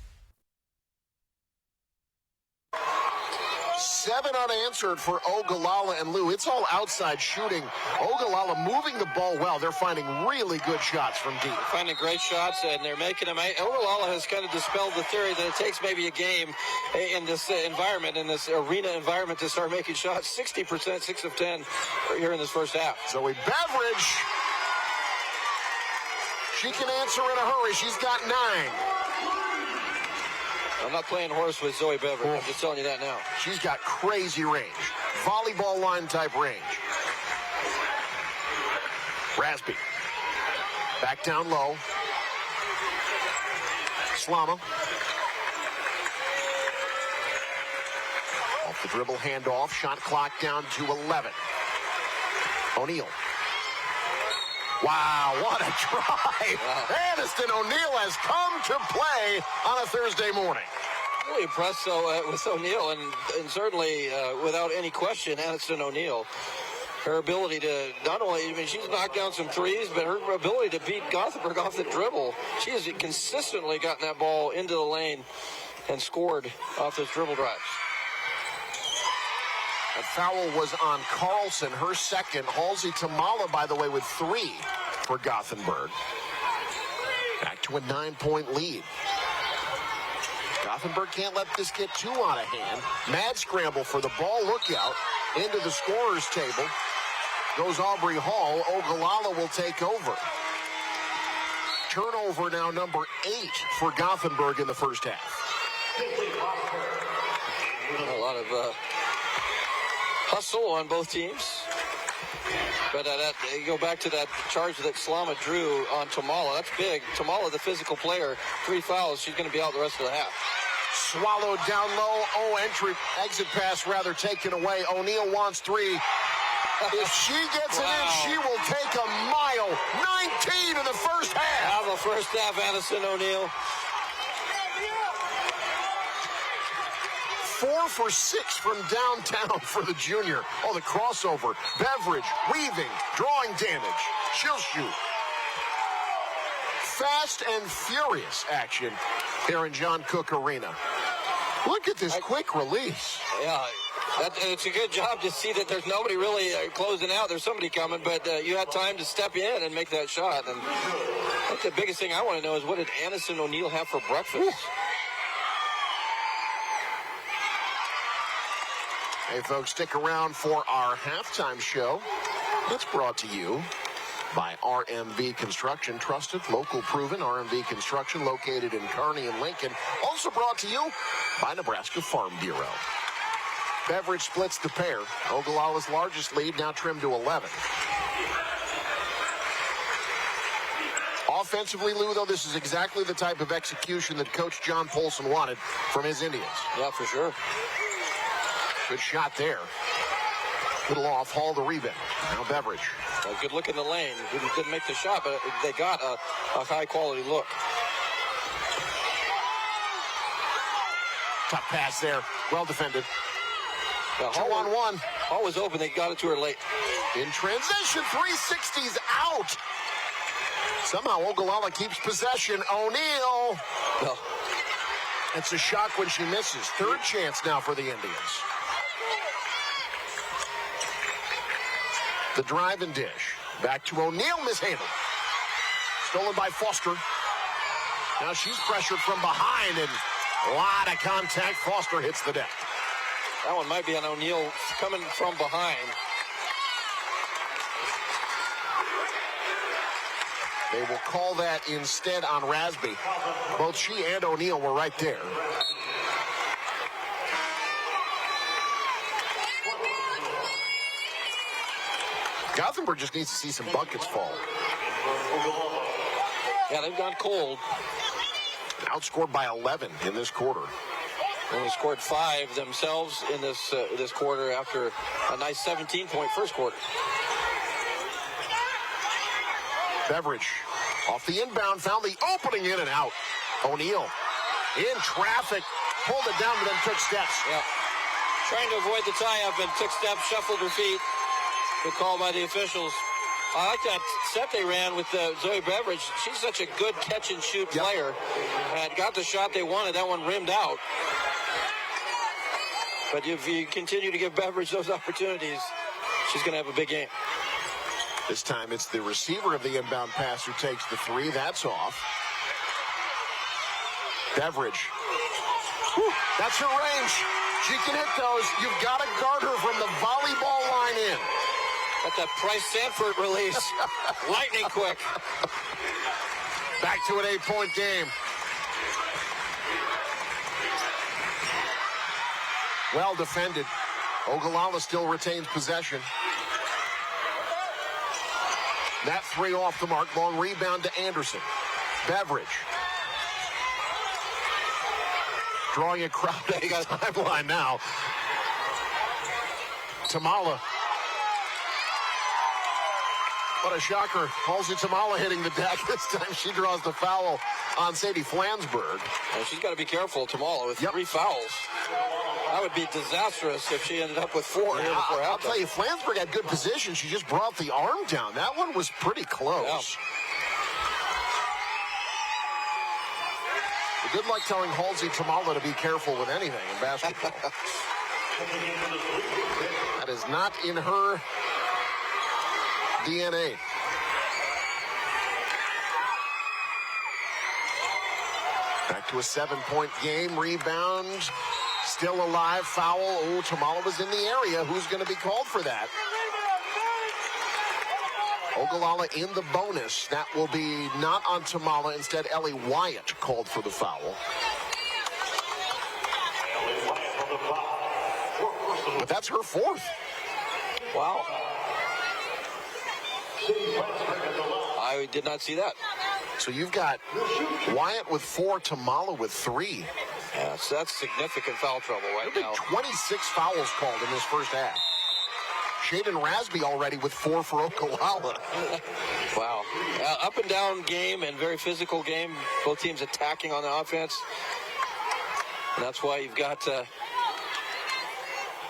7 unanswered for Ogallala and Lou. It's all outside shooting. Ogallala moving the ball well. They're finding really good shots from deep. They're finding great shots, and they're making them. Ogallala has kind of dispelled the theory that it takes maybe a game in this environment, in this arena environment, to start making shots. 60%, 6 of 10 here in this first half. Zoe Beveridge. She can answer in a hurry. She's got 9. I'm not playing horse with Zoe Beveridge. I'm just telling you that now. She's got crazy range. Volleyball line type range. Rasby. Back down low. Slama. Off the dribble handoff. Shot clock down to 11. O'Neill. Wow, what a drive. Wow. Aniston O'Neill has come to play on a Thursday morning. Really impressed with O'Neill, and certainly without any question, Aniston O'Neill. Her ability to not only, she's knocked down some threes, but her ability to beat Gothenburg off the dribble. She has consistently gotten that ball into the lane and scored off those dribble drives. A foul was on Carlson, her second. Halsey Tamala, by the way, with 3 for Gothenburg. Back to a 9-point lead. Gothenburg can't let this get too out of hand. Mad scramble for the ball. Look out. Into the scorer's table goes Aubrey Hall. Ogallala will take over. Turnover now number 8 for Gothenburg in the first half. A lot of hustle on both teams. But you go back to that charge that Slama drew on Tamala. That's big. Tamala, the physical player, 3 fouls. She's going to be out the rest of the half. Swallowed down low. Exit pass rather taken away. O'Neill wants 3. If she gets it in, she will take a mile. 19 in the first half. Out of the first half, Aniston O'Neill. 4 for 6 from downtown for the junior. Oh, the crossover. Beveridge, weaving, drawing damage. She'll shoot. Fast and furious action here in John Cook Arena. Look at this quick release. Yeah, it's a good job to see that there's nobody really closing out. There's somebody coming, but you had time to step in and make that shot. And I think the biggest thing I want to know is, what did Aniston O'Neill have for breakfast? Ooh. Hey, folks, stick around for our halftime show. That's brought to you by RMV Construction. Trusted, local, proven. RMV Construction, located in Kearney and Lincoln. Also brought to you by Nebraska Farm Bureau. Beveridge splits the pair. Ogallala's largest lead now trimmed to 11. Offensively, Lou, though, this is exactly the type of execution that Coach John Polson wanted from his Indians. Yeah, for sure. Good shot there. Little off, Hall the rebound. Now Beveridge. A good look in the lane. Didn't make the shot, but they got a high-quality look. Tough pass there. Well defended. 2-on-1. Hall was open. They got it to her late. In transition, 360's out. Somehow Ogallala keeps possession. O'Neal. No. It's a shock when she misses. Third chance now for the Indians. The drive and dish. Back to O'Neal, mishandled. Stolen by Foster. Now she's pressured from behind, and a lot of contact. Foster hits the deck. That one might be on O'Neal coming from behind. They will call that instead on Rasby. Both she and O'Neal were right there. Gothenburg just needs to see some buckets fall. Yeah, they've gone cold. Outscored by 11 in this quarter. Only scored 5 themselves in this quarter after a nice 17-point first quarter. Beveridge off the inbound, found the opening in and out. O'Neal in traffic, pulled it down, but then took steps. Yeah. Trying to avoid the tie-up and took steps, shuffled her feet. Good call by the officials. I like that set they ran with Zoe Beveridge. She's such a good catch-and-shoot player. And got the shot they wanted. That one rimmed out. But if you continue to give Beveridge those opportunities, she's going to have a big game. This time it's the receiver of the inbound pass who takes the three. That's off. Beveridge. Whew, that's her range. She can hit those. You've got to guard her from the volleyball line in. Got that Price Sanford release. Lightning quick. Back to an 8-point game. Well defended. Ogallala still retains possession. That three off the mark. Long rebound to Anderson. Beveridge. Drawing a crowd at the timeline now. Tamala. What a shocker. Halsey Tamala hitting the deck. This time she draws the foul on Sadie Flansburgh. And she's got to be careful, Tamala, with 3 fouls. That would be disastrous if she ended up with 4 here before halftime. I'll tell you, Flansburgh had good position. She just brought the arm down. That one was pretty close. Yeah. Good luck telling Halsey Tamala to be careful with anything in basketball. That is not in her DNA. Back to a 7-point game. Rebound. Still alive. Foul. Oh, Tamala was in the area. Who's going to be called for that? Ogallala in the bonus. That will be not on Tamala. Instead, Ellie Wyatt called for the foul. But that's her 4th. Wow. I did not see that. So you've got Wyatt with 4, Tamala with 3. Yeah, so that's significant foul trouble right now. 26 fouls called in this first half. Shaden Rasby already with 4 for Ogallala. Wow. Up and down game and very physical game. Both teams attacking on the offense. And that's why you've got, I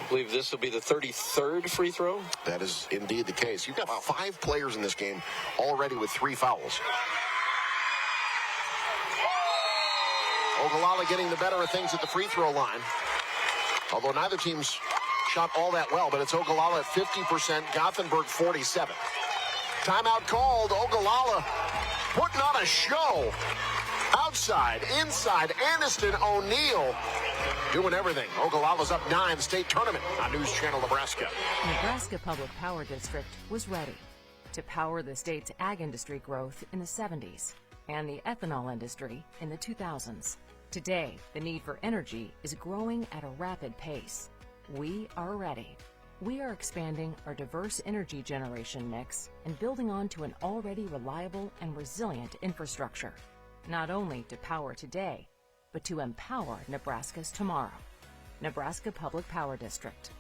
believe this will be the 33rd free throw. That is indeed the case. You've got 5 players in this game already with 3 fouls. Ogallala getting the better of things at the free throw line. Although neither team's shot all that well, but it's Ogallala at 50%, Gothenburg 47. Timeout called. Ogallala putting on a show. Outside, inside, Aniston O'Neal doing everything. Ogallala's up 9, state tournament on News Channel Nebraska. Nebraska Public Power District was ready to power the state's ag industry growth in the 70s and the ethanol industry in the 2000s. Today, the need for energy is growing at a rapid pace. We are ready. We are expanding our diverse energy generation mix and building on to an already reliable and resilient infrastructure, not only to power today, but to empower Nebraska's tomorrow. Nebraska Public Power District.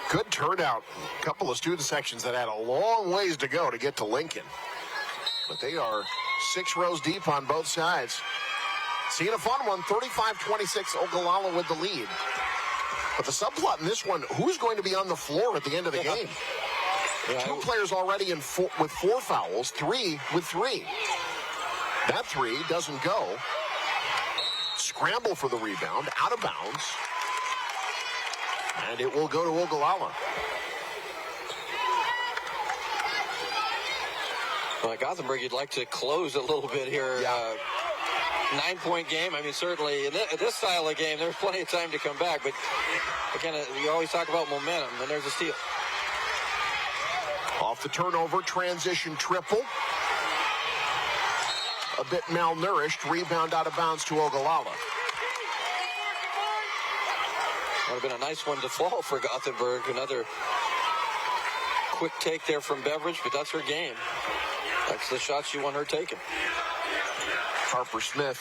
Good turnout. A couple of student sections that had a long ways to go to get to Lincoln. But they are 6 rows deep on both sides. Seeing a fun one, 35-26, Ogallala with the lead. But the subplot in this one, who's going to be on the floor at the end of the game? Two players already with 4 fouls, 3 with 3. That 3 doesn't go. Scramble for the rebound, out of bounds. And it will go to Ogallala. Well, Gothenburg, you'd like to close a little bit here. Yeah. 9-point game. I mean, certainly in this style of game, there's plenty of time to come back. But again, we always talk about momentum, and there's a steal. Off the turnover, transition triple. A bit malnourished. Rebound out of bounds to Ogallala. Would have been a nice one to fall for Gothenburg. Another quick take there from Beveridge, but that's her game. That's the shot she want her taking. Harper Smith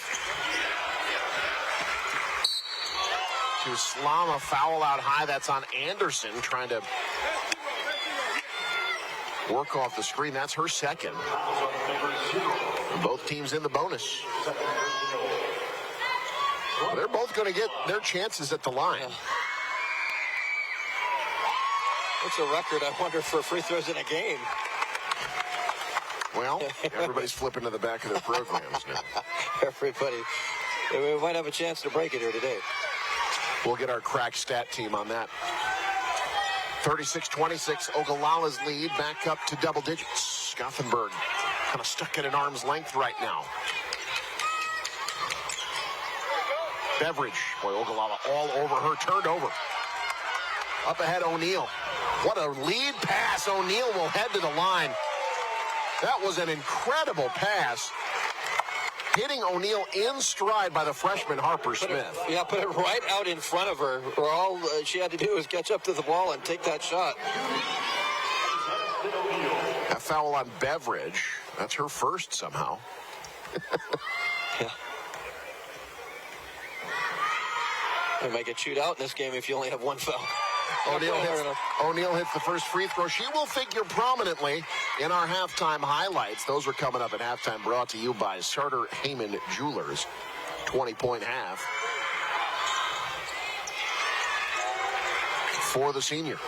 to slam a foul out high. That's on Anderson, trying to work off the screen. That's her second. Both teams in the bonus. Well, they're both going to get their chances at the line. What's a record, I wonder, for free throws in a game? Well, everybody's flipping to the back of their programs now. Everybody. We might have a chance to break it here today. We'll get our crack stat team on that. 36-26, Ogallala's lead back up to double digits. Gothenburg kind of stuck at an arm's length right now. Beveridge, boy, Ogallala all over her, turned over. Up ahead, O'Neal. What a lead pass. O'Neal will head to the line. That was an incredible pass. Hitting O'Neal in stride by the freshman Harper Smith. Put it right out in front of her. Where all she had to do was catch up to the ball and take that shot. A foul on Beveridge. That's her first somehow. Yeah. They might get chewed out in this game if you only have one foul. O'Neal hits the first free throw. She will figure prominently in our halftime highlights. Those are coming up at halftime, brought to you by Sartor Heyman Jewelers. 20-point half for the senior.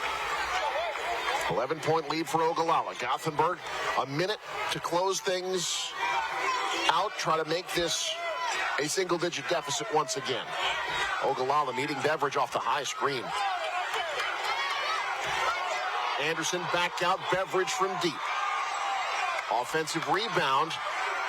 11-point lead for Ogallala. Gothenburg, a minute to close things out. Try to make this a single-digit deficit once again. Ogallala needing Beveridge off the high screen. Anderson back out, Beveridge from deep. Offensive rebound.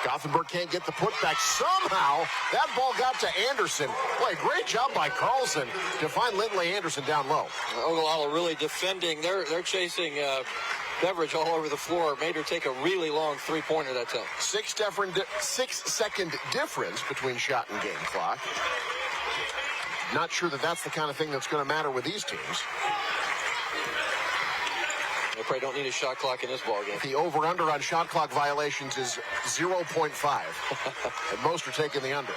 Gothenburg can't get the putback. Somehow, that ball got to Anderson. Boy, great job by Carlson to find Lindley Anderson down low. Ogallala really defending. They're chasing Beveridge all over the floor. Made her take a really long three-pointer that time. 6-second difference between shot and game clock. Not sure that that's the kind of thing that's going to matter with these teams. They probably don't need a shot clock in this ballgame. The over-under on shot clock violations is 0.5. And most are taking the under.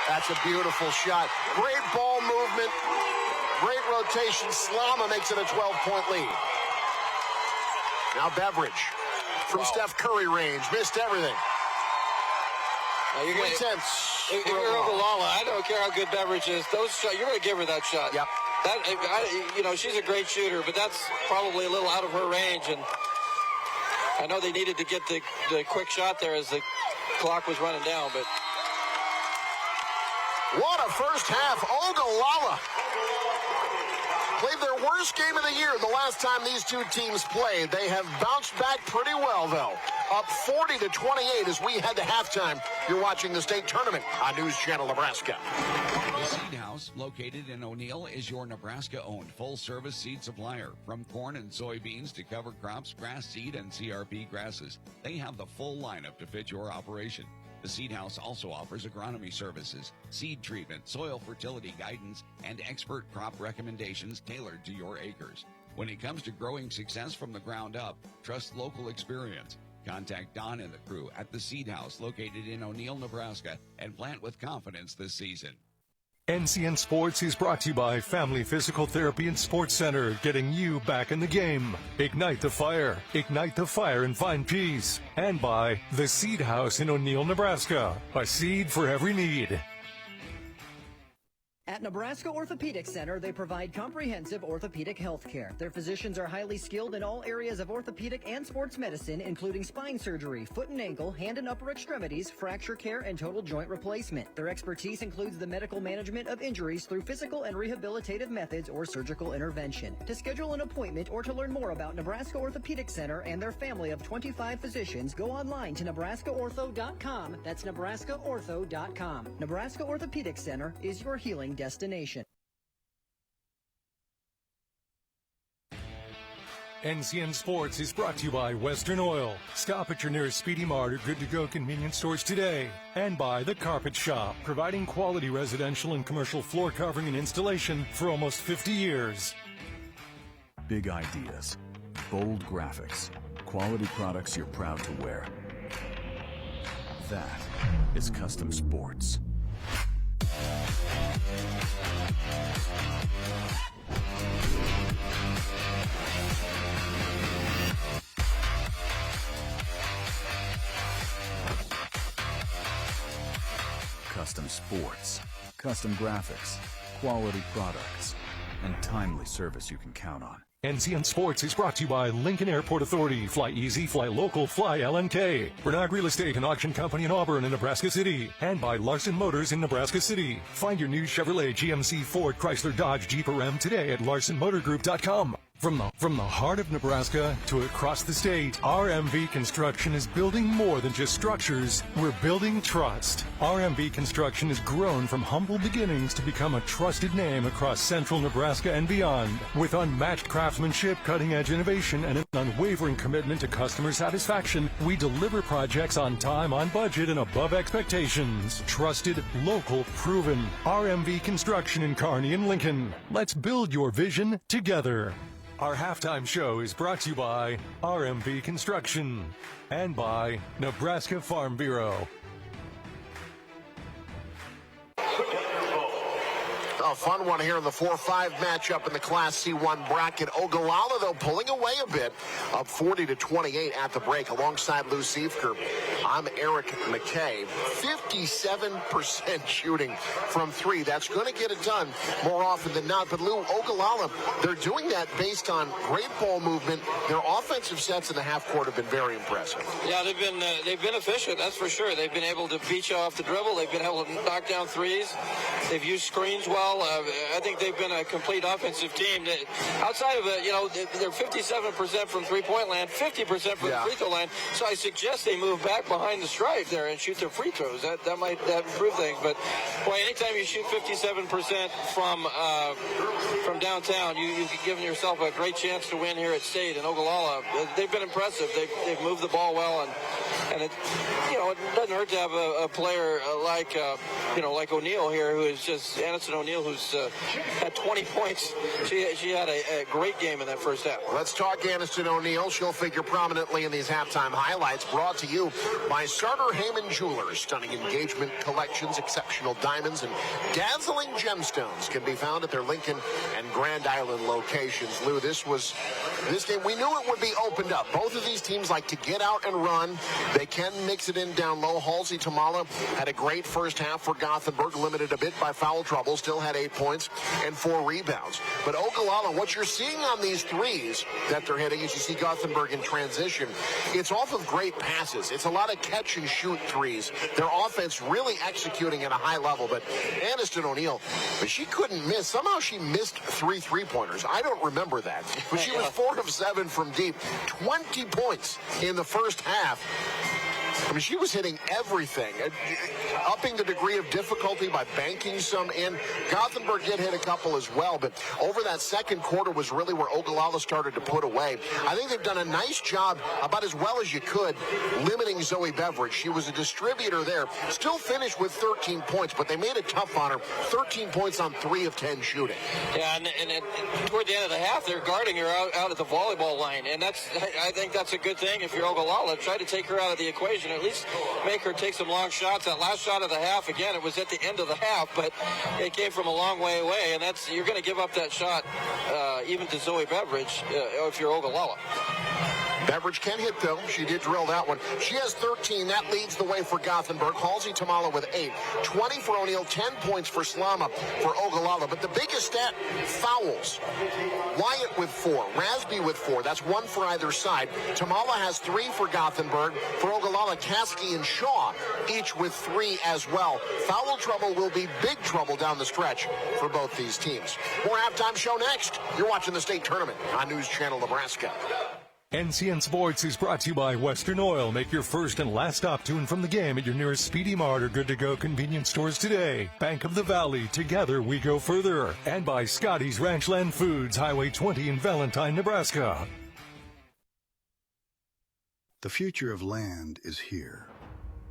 That's a beautiful shot. Great ball movement. Great rotation. Slama makes it a 12-point lead. Now Beveridge from Steph Curry range. Missed everything. Now you're going to... If you're Ogallala, I don't care how good Beveridge is. Those shots, you're going to give her that shot. Yep. She's a great shooter, but that's probably a little out of her range. And I know they needed to get the quick shot there as the clock was running down. But what a first half! Ogallala played their worst game of the year the last time these two teams played. They have bounced back pretty well, though. Up 40-28 as we head to halftime. You're watching the state tournament on News Channel Nebraska. The Seed House, located in O'Neill, is your Nebraska-owned full-service seed supplier. From corn and soybeans to cover crops, grass seed, and CRP grasses, they have the full lineup to fit your operation. The Seed House also offers agronomy services, seed treatment, soil fertility guidance, and expert crop recommendations tailored to your acres. When it comes to growing success from the ground up, trust local experience. Contact Don and the crew at the Seed House located in O'Neill, Nebraska, and plant with confidence this season. NCN Sports is brought to you by Family Physical Therapy and Sports Center, getting you back in the game. Ignite the fire and find peace. And by the Seed House in O'Neill, Nebraska, a seed for every need. At Nebraska Orthopedic Center, they provide comprehensive orthopedic health care. Their physicians are highly skilled in all areas of orthopedic and sports medicine, including spine surgery, foot and ankle, hand and upper extremities, fracture care, and total joint replacement. Their expertise includes the medical management of injuries through physical and rehabilitative methods or surgical intervention. To schedule an appointment or to learn more about Nebraska Orthopedic Center and their family of 25 physicians, go online to nebraskaortho.com. That's nebraskaortho.com. Nebraska Orthopedic Center is your healing destination. NCN Sports is brought to you by Western Oil. Stop at your nearest Speedy Mart or Good to Go convenience stores today. And by The Carpet Shop, providing quality residential and commercial floor covering and installation for almost 50 years. Big ideas, bold graphics, quality products you're proud to wear. That is Custom Sports. Custom Sports, custom graphics, quality products, and timely service you can count on. NCN Sports is brought to you by Lincoln Airport Authority. Fly easy, fly local, fly LNK. Bernard Real Estate and Auction Company in Auburn and Nebraska City. And by Larson Motors in Nebraska City. Find your new Chevrolet, GMC, Ford, Chrysler, Dodge, Jeep, or Ram today at LarsonMotorGroup.com. From the heart of Nebraska to across the state, RMV Construction is building more than just structures. We're building trust. RMV Construction has grown from humble beginnings to become a trusted name across central Nebraska and beyond. With unmatched craftsmanship, cutting-edge innovation, and an unwavering commitment to customer satisfaction, we deliver projects on time, on budget, and above expectations. Trusted, local, proven. RMV Construction in Kearney and Lincoln. Let's build your vision together. Our halftime show is brought to you by RMV Construction and by Nebraska Farm Bureau. A fun one here in the 4-5 matchup in the Class C1 bracket. Ogallala, though, pulling away a bit, up 40-28 at the break, alongside Lou Siefker. I'm Eric McKay. 57% shooting from three. That's going to get it done more often than not. But Lou, Ogallala, they're doing that based on great ball movement. Their offensive sets in the half court have been very impressive. Yeah, they've been efficient, that's for sure. They've been able to beat you off the dribble. They've been able to knock down threes. They've used screens well. I think they've been a complete offensive team. Outside of it, they're 57% from three-point land, 50% from the free throw line. So I suggest they move back behind the stripe there and shoot their free throws. That might improve things. But boy, anytime you shoot 57% from downtown, you've given yourself a great chance to win here at State. And Ogallala, they've been impressive. They've moved the ball well, and it doesn't hurt to have a player like O'Neill here, who is just Anderson O'Neill, who's had 20 points. She had a great game in that first half. Let's talk Anderson O'Neill. She'll figure prominently in these halftime highlights, brought to you by Sartor Heyman Jewelers. Stunning engagement collections, exceptional diamonds, and dazzling gemstones can be found at their Lincoln and Grand Island locations. Lou, this game, we knew it would be opened up. Both of these teams like to get out and run. They can mix it in down low. Halsey Tamala had a great first half for Gothenburg, limited a bit by foul trouble, still had 8 points and 4 rebounds. But Ogallala, what you're seeing on these threes that they're hitting, as you see Gothenburg in transition, it's off of great passes. It's a lot of catch and shoot threes. Their offense really executing at a high level. But Anderson O'Neill, she couldn't miss. Somehow she missed 3 3-pointers. I don't remember that. But she was 4 of 7 from deep. 20 points in the first half. I mean, she was hitting everything, upping the degree of difficulty by banking some in. Gothenburg did hit a couple as well, but over that second quarter was really where Ogallala started to put away. I think they've done a nice job, about as well as you could, limiting Zoe Beveridge. She was a distributor there, still finished with 13 points, but they made it tough on her. 13 points on 3 of 10 shooting. Yeah, and toward the end of the half, they're guarding her out at the volleyball line, and I think that's a good thing if you're Ogallala. Try to take her out of the equation at least make her take some long shots. That last shot of the half, again, it was at the end of the half, but it came from a long way away, and you're going to give up that shot even to Zoe Beveridge if you're Ogallala. Beveridge can hit, though. She did drill that one. She has 13. That leads the way for Gothenburg. Halsey Tamala with 8. 20 for O'Neill, 10 points for Slama for Ogallala. But the biggest stat, fouls. Wyatt with 4. Rasby with 4. That's 1 for either side. Tamala has 3 for Gothenburg. For Ogallala, Caskey and Shaw, each with 3 as well. Foul trouble will be big trouble down the stretch for both these teams. More halftime show next. You're watching the state tournament on News Channel Nebraska. NCN Sports is brought to you by Western Oil. Make your first and last stop to and from the game at your nearest Speedy Mart or Good to Go convenience stores today. Bank of the Valley, together we go further. And by Scotty's Ranchland Foods, Highway 20 in Valentine, Nebraska. The future of land is here.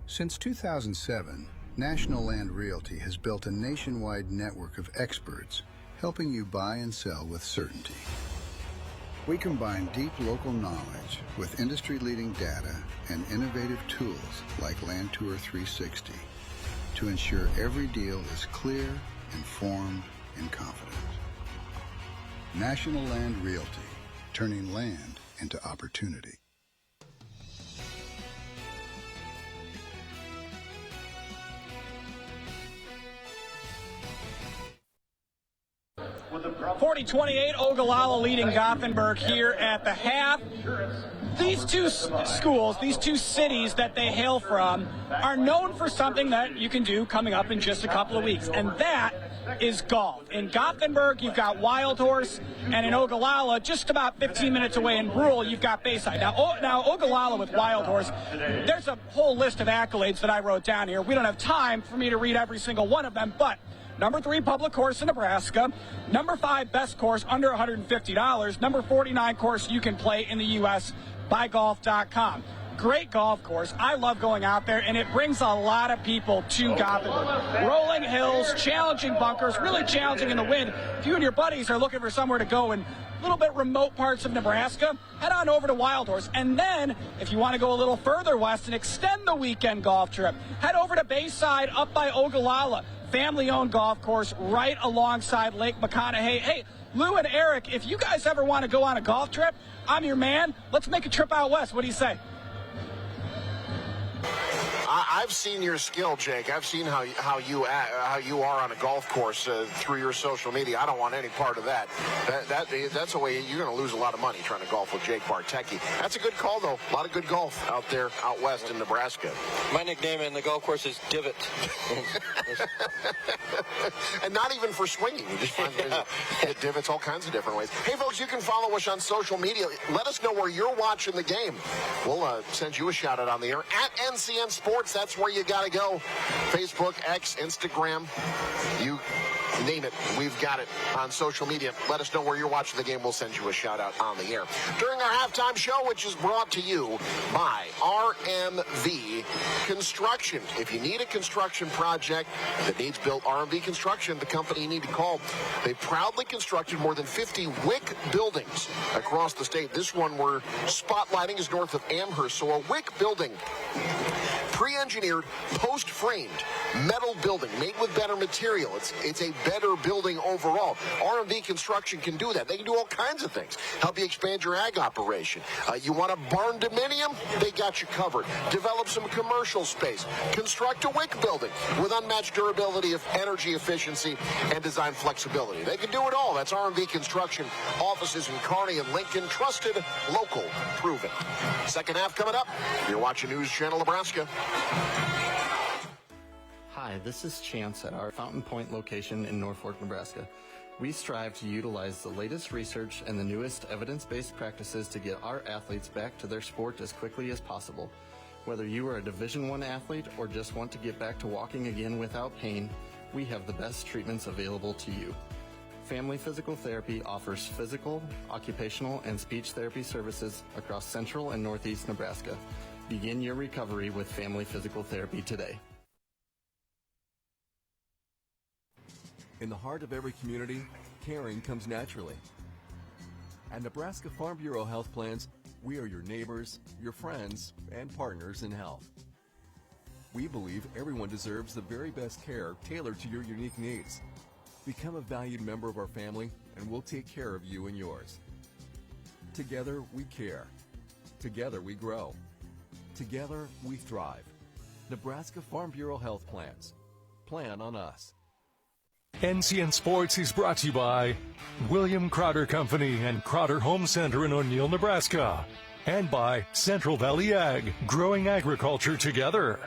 Since 2007, National Land Realty has built a nationwide network of experts helping you buy and sell with certainty. We combine deep local knowledge with industry-leading data and innovative tools like Land Tour 360 to ensure every deal is clear, informed, and confident. National Land Realty, turning land into opportunity. (40-28), Ogallala leading Gothenburg here at the half. These two schools, these two cities that they hail from, are known for something that you can do coming up in just a couple of weeks, and that is golf. In Gothenburg, you've got Wild Horse, and in Ogallala, just about 15 minutes away in Brule, you've got Bayside. Now Ogallala with Wild Horse, there's a whole list of accolades that I wrote down here. We don't have time for me to read every single one of them, but number 3 public course in Nebraska, number 5 best course under $150, number 49 course you can play in the U.S. by golf.com. Great golf course. I love going out there, and it brings a lot of people to Gothenburg. Rolling hills, challenging bunkers, really challenging in the wind. If you and your buddies are looking for somewhere to go in a little bit remote parts of Nebraska, head on over to Wild Horse. And then, if you want to go a little further west and extend the weekend golf trip, head over to Bayside up by Ogallala. Family-owned golf course right alongside Lake McConaughey. Hey, Lou and Eric, if you guys ever want to go on a golf trip, I'm your man. Let's make a trip out west. What do you say? I've seen your skill, Jake. I've seen how you are on a golf course through your social media. I don't want any part of that. That's a way you're going to lose a lot of money trying to golf with Jake Bartecki. That's a good call, though. A lot of good golf out there, out west in Nebraska. My nickname in the golf course is Divot. And not even for swinging. You just find hit divots all kinds of different ways. Hey, folks, you can follow us on social media. Let us know where you're watching the game. We'll send you a shout-out on the air. At NCN Sports, that's where you got to go. Facebook, X, Instagram, you name it. We've got it on social media. Let us know where you're watching the game. We'll send you a shout-out on the air. During our halftime show, which is brought to you by RMV Construction. If you need a construction project that needs built, RMV Construction, the company you need to call. They proudly constructed more than 50 WIC buildings across the state. This one we're spotlighting is north of Amherst. So a WIC building, pre-engineered, post-framed metal building made with better material. It's a better building overall. RMV Construction can do that. They can do all kinds of things. Help you expand your ag operation. You want a barn dominium? They got you covered. Develop some commercial space. Construct a WIC building with unmatched durability, of energy efficiency, and design flexibility. They can do it all. That's RMV Construction. Offices in Kearney and Lincoln. Trusted, local, proven. Second half coming up. You're watching News Channel Nebraska. Hi, this is Chance at our Fountain Point location in Norfolk, Nebraska. We strive to utilize the latest research and the newest evidence-based practices to get our athletes back to their sport as quickly as possible. Whether you are a Division I athlete or just want to get back to walking again without pain, we have the best treatments available to you. Family Physical Therapy offers physical, occupational, and speech therapy services across Central and Northeast Nebraska. Begin your recovery with Family Physical Therapy today. In the heart of every community, caring comes naturally. At Nebraska Farm Bureau Health Plans, we are your neighbors, your friends, and partners in health. We believe everyone deserves the very best care tailored to your unique needs. Become a valued member of our family, and we'll take care of you and yours. Together, we care. Together, we grow. Together, we thrive. Nebraska Farm Bureau Health Plans. Plan on us. NCN Sports is brought to you by William Crowder Company and Crowder Home Center in O'Neill, Nebraska. And by Central Valley Ag, growing agriculture together.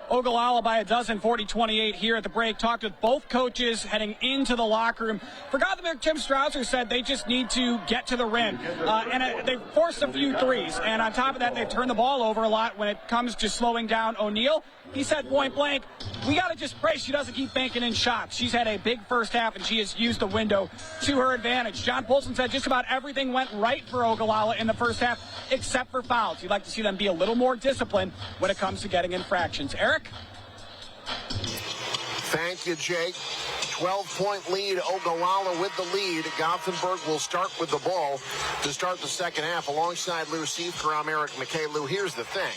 Ogallala by a dozen, 40-28 here at the break. Talked with both coaches heading into the locker room. For Gothenburg, Tim Strausser said they just need to get to the rim. They've forced a few threes. And on top of that, they've turned the ball over a lot when it comes to slowing down O'Neill. He said point blank, we got to just pray she doesn't keep banking in shots. She's had a big first half, and she has used the window to her advantage. John Polson said just about everything went right for Ogallala in the first half, except for fouls. He'd like to see them be a little more disciplined when it comes to getting infractions. Eric? Thank you, Jake. 12-point lead, Ogallala with the lead. Gothenburg will start with the ball to start the second half. Alongside Lou Seifker, I'm Eric McKay. Lou, here's the thing.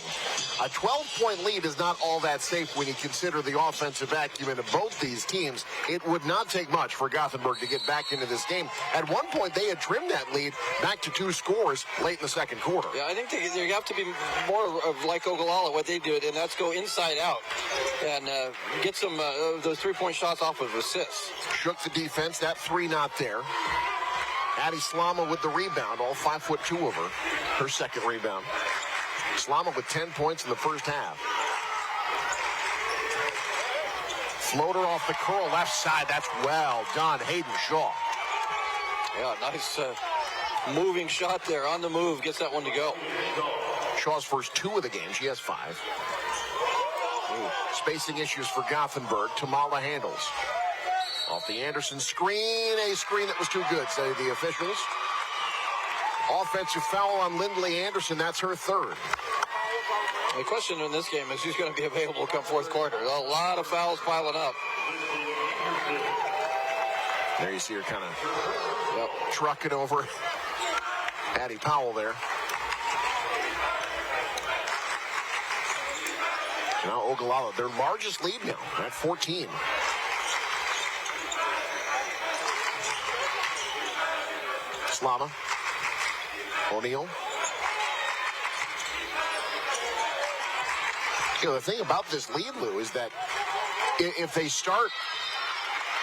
A 12-point lead is not all that safe when you consider the offensive acumen of both these teams. It would not take much for Gothenburg to get back into this game. At one point, they had trimmed that lead back to 2 scores late in the second quarter. Yeah, I think they have to be more of like Ogallala, what they do, and that's go inside out and get some those three-point shots off of assists. Shook the defense. That 3 not there. Addie Slama with the rebound. All 5'2" of her second rebound. Slama with 10 points in the first half. Floater off the curl left side. That's well done. Hayden Shaw. Yeah, nice moving shot there on the move. Gets that one to go. Shaw's first 2 of the game. She has 5. Spacing issues for Gothenburg. Tamala handles. Off the Anderson screen. A screen that was too good, say the officials. Offensive foul on Lindley Anderson. That's her 3rd. The question in this game is who's going to be available come fourth quarter. A lot of fouls piling up. There you see her kind of trucking over Addie Powell there. Now Ogallala, their largest lead now at 14. Slama. O'Neill. You know, the thing about this lead, Lou, is that if they start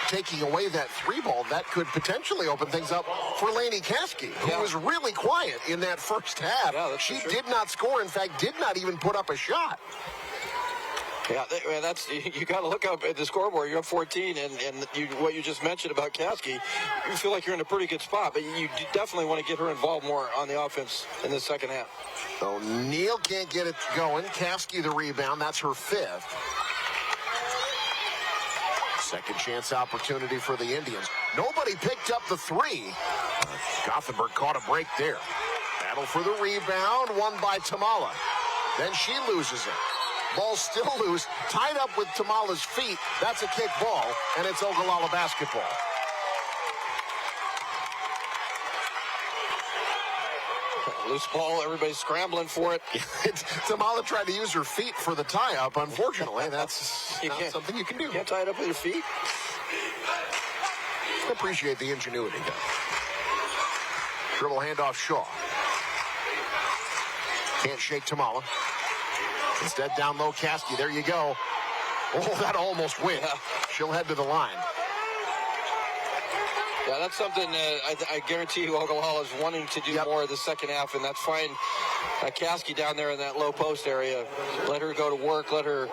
taking away that 3 ball, that could potentially open things up for Lainey Caskey, who was really quiet in that first half. Yeah, she did not score. In fact, did not even put up a shot. Yeah, that's you got to look up at the scoreboard. You're up 14, and what you just mentioned about Caskey, you feel like you're in a pretty good spot, but you definitely want to get her involved more on the offense in the second half. O'Neill can't get it going. Caskey the rebound. That's her 5th. Second chance opportunity for the Indians. Nobody picked up the 3. Gothenburg caught a break there. Battle for the rebound, won by Tamala. Then she loses it. Ball still loose, tied up with Tamala's feet. That's a kick ball, and it's Ogallala basketball. Loose ball, everybody's scrambling for it. Tamala tried to use her feet for the tie-up. Unfortunately, that's not something you can do. You can't tie it up with your feet. I appreciate the ingenuity. Dribble handoff Shaw. Can't shake Tamala. Instead, down low, Caskey. There you go. Oh, that almost went. Yeah. She'll head to the line. Yeah, that's something I guarantee you Ogallala is wanting to do more of the second half, and that's fine. Caskey down there in that low post area. Let her go to work. Let her.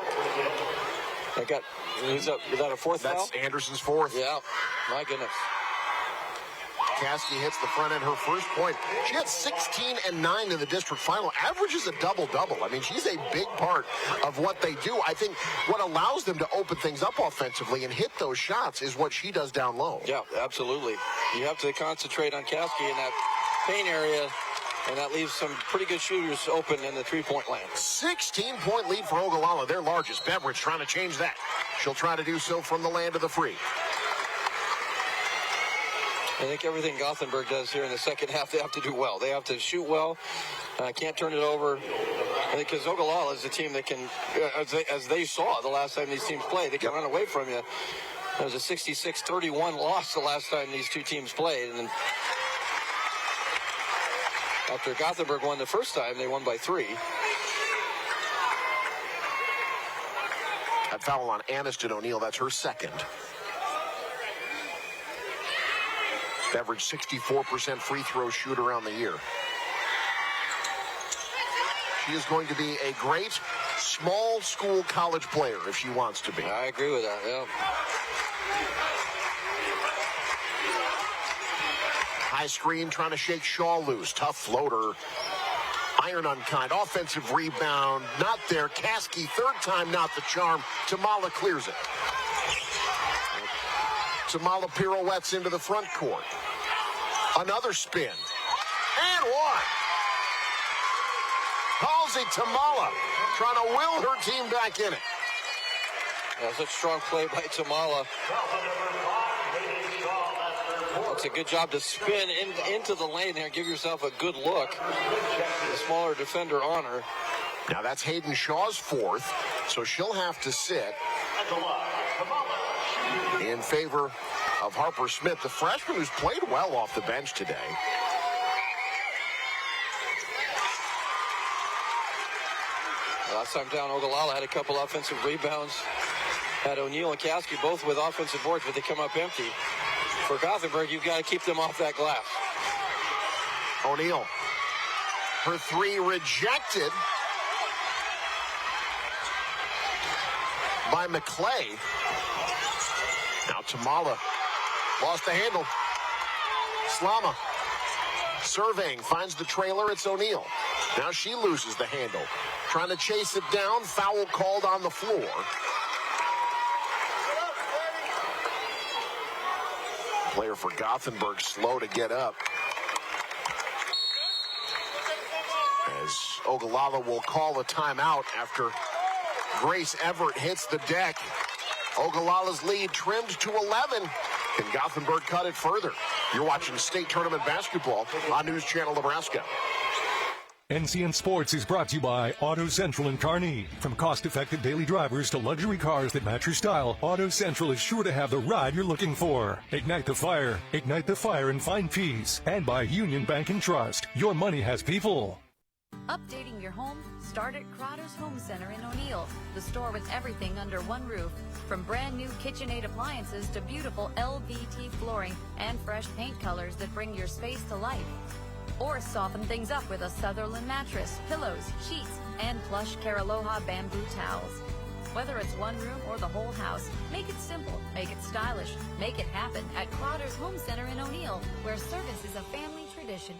Is that a 4th foul? That's Anderson's 4th. Yeah. My goodness. Caskey hits the front end, her first point. She had 16 and 9 in the district final. Averages a double-double. I mean, she's a big part of what they do. I think what allows them to open things up offensively and hit those shots is what she does down low. Yeah, absolutely. You have to concentrate on Caskey in that paint area, and that leaves some pretty good shooters open in the three-point land. 16-point lead for Ogallala, their largest. Beveridge trying to change that. She'll try to do so from the land of the free. I think everything Gothenburg does here in the second half, they have to do well. They have to shoot well. Can't turn it over. Because Ogallala is a team that can, as they saw the last time these teams played, they can run away from you. There was a 66-31 loss the last time these two teams played. And then after Gothenburg won the first time, they won by 3. That foul on Aniston O'Neill, that's her second. Beveridge, 64% free throw shooter on the year. She is going to be a great small school college player if she wants to be. I agree with that, yeah. High screen trying to shake Shaw loose. Tough floater. Iron unkind. Offensive rebound. Not there. Caskey, third time not the charm. Tamala clears it. Tamala pirouettes into the front court. Another spin. And one. Halsey Tamala trying to will her team back in it. That's a strong play by Tamala. It's a good job to spin into the lane there. Give yourself a good look. The smaller defender on her. Now that's Hayden Shaw's fourth, so she'll have to sit in favor of Harper Smith, the freshman who's played well off the bench today. Last time down, Ogallala had a couple offensive rebounds. Had O'Neill and Caskey both with offensive boards, but they come up empty. For Gothenburg, you've got to keep them off that glass. O'Neill, her three rejected by McClay. Now Tamala lost the handle. Slama surveying, finds the trailer. It's O'Neill. Now she loses the handle. Trying to chase it down. Foul called on the floor. Player for Gothenburg slow to get up. As Ogallala will call a timeout after Grace Everett hits the deck. Ogallala's lead trimmed to 11. Can Gothenburg cut it further? You're watching state tournament basketball on News Channel Nebraska. NCN Sports is brought to you by Auto Central in Kearney. From cost-effective daily drivers to luxury cars that match your style, Auto Central is sure to have the ride you're looking for. Ignite the fire and find peace. And by Union Bank and Trust. Your money has people. Updating your home? Start at Crowder's Home Center in O'Neill, the store with everything under one roof. From brand new KitchenAid appliances to beautiful LVT flooring and fresh paint colors that bring your space to life. Or soften things up with a Sutherland mattress, pillows, sheets, and plush Caraloha bamboo towels. Whether it's one room or the whole house, make it simple, make it stylish, make it happen at Crowder's Home Center in O'Neill, where service is a family tradition.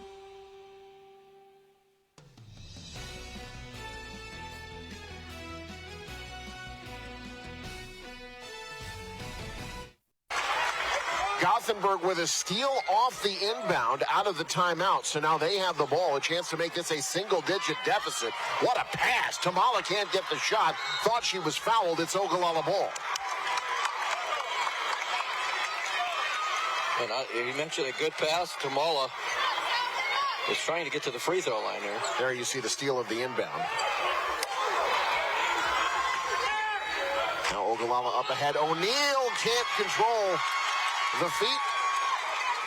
Gothenburg with a steal off the inbound out of the timeout. So now they have the ball, a chance to make this a single-digit deficit. What a pass. Tamala can't get the shot. Thought she was fouled. It's Ogallala ball. And you mentioned a good pass. Tamala is trying to get to the free throw line there. There you see the steal of the inbound. Now Ogallala up ahead. O'Neill can't control the feet.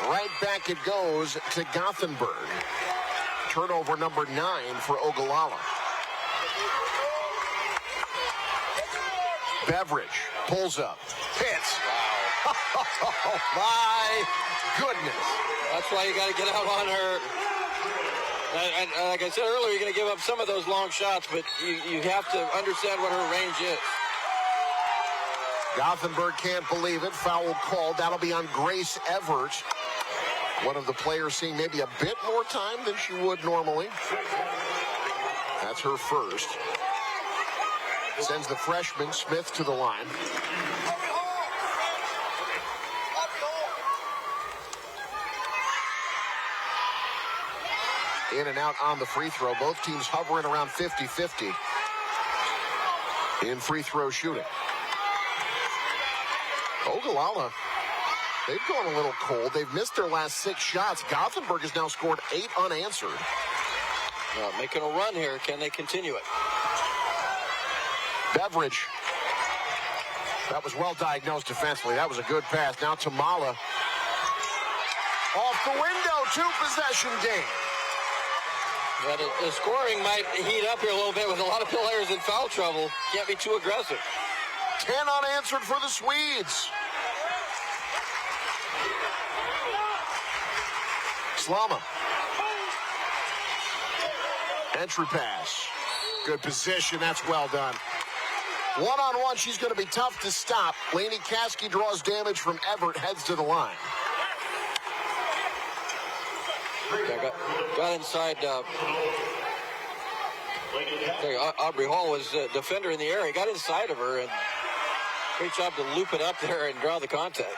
Right back it goes to Gothenburg. Turnover number 9 for Ogallala. Beveridge pulls up. Hits. Wow. Oh, my goodness. That's why you got to get out on her. And like I said earlier, you're going to give up some of those long shots, but you have to understand what her range is. Gothenburg can't believe it. Foul called. That'll be on Grace Everett. One of the players seeing maybe a bit more time than she would normally. That's her first. Sends the freshman Smith to the line. In and out on the free throw. Both teams hovering around 50-50 in free throw shooting. Ogallala, they've gone a little cold. They've missed their last 6 shots. Gothenburg has now scored 8 unanswered. Making a run here. Can they continue it? Beveridge. That was well diagnosed defensively. That was a good pass. Now Tamala. Off the window. 2-possession game. But the scoring might heat up here a little bit with a lot of players in foul trouble. Can't be too aggressive. 10 unanswered for the Swedes. Slama. Entry pass. Good position. That's well done. One-on-one, she's going to be tough to stop. Lainey Caskey draws damage from Everett, heads to the line. Yeah, got inside. Aubrey Hall was a defender in the area. Got inside of her, and great job to loop it up there and draw the contact.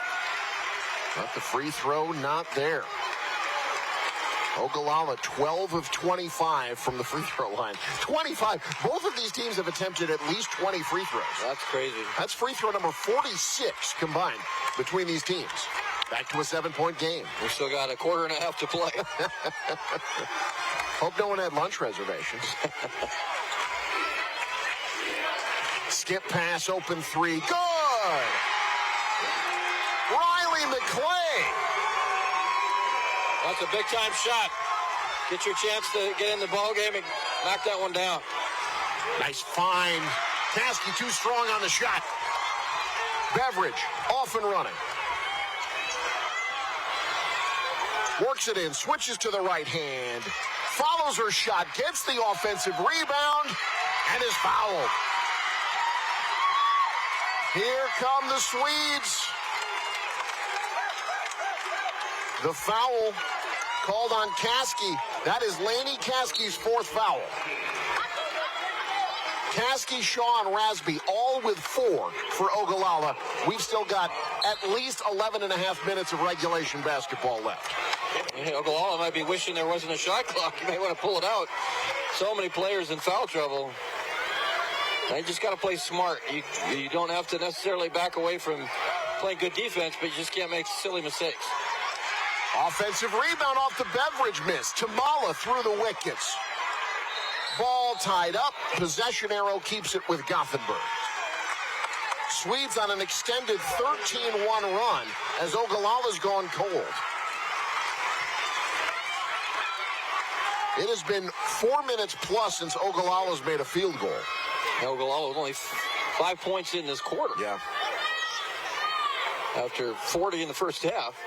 But the free throw not there. Ogallala 12 of 25 from the free throw line. 25. Both of these teams have attempted at least 20 free throws. That's crazy. That's free throw number 46 combined between these teams. Back to a 7-point game. We still got a quarter and a half to play. Hope no one had lunch reservations. Skip pass, open 3. Good! Riley McClay. That's a big-time shot. Get your chance to get in the ball game and knock that one down. Nice find. Caskey too strong on the shot. Beveridge off and running. Works it in, switches to the right hand. Follows her shot, gets the offensive rebound, and is fouled. Here come the Swedes. The foul called on Caskey. That is Lainey Caskey's 4th foul. Caskey, Shaw, and Rasby all with 4 for Ogallala. We've still got at least 11 and a half minutes of regulation basketball left. Hey, Ogallala might be wishing there wasn't a shot clock. You may want to pull it out. So many players in foul trouble. You just got to play smart. You don't have to necessarily back away from playing good defense, but you just can't make silly mistakes. Offensive rebound off the Beveridge miss. Tamala through the wickets. Ball tied up. Possession arrow keeps it with Gothenburg. Swedes on an extended 13-1 run as Ogallala's gone cold. It has been 4 minutes plus since Ogallala's made a field goal. Ogallala was only 5 points in this quarter. Yeah. After 40 in the first half.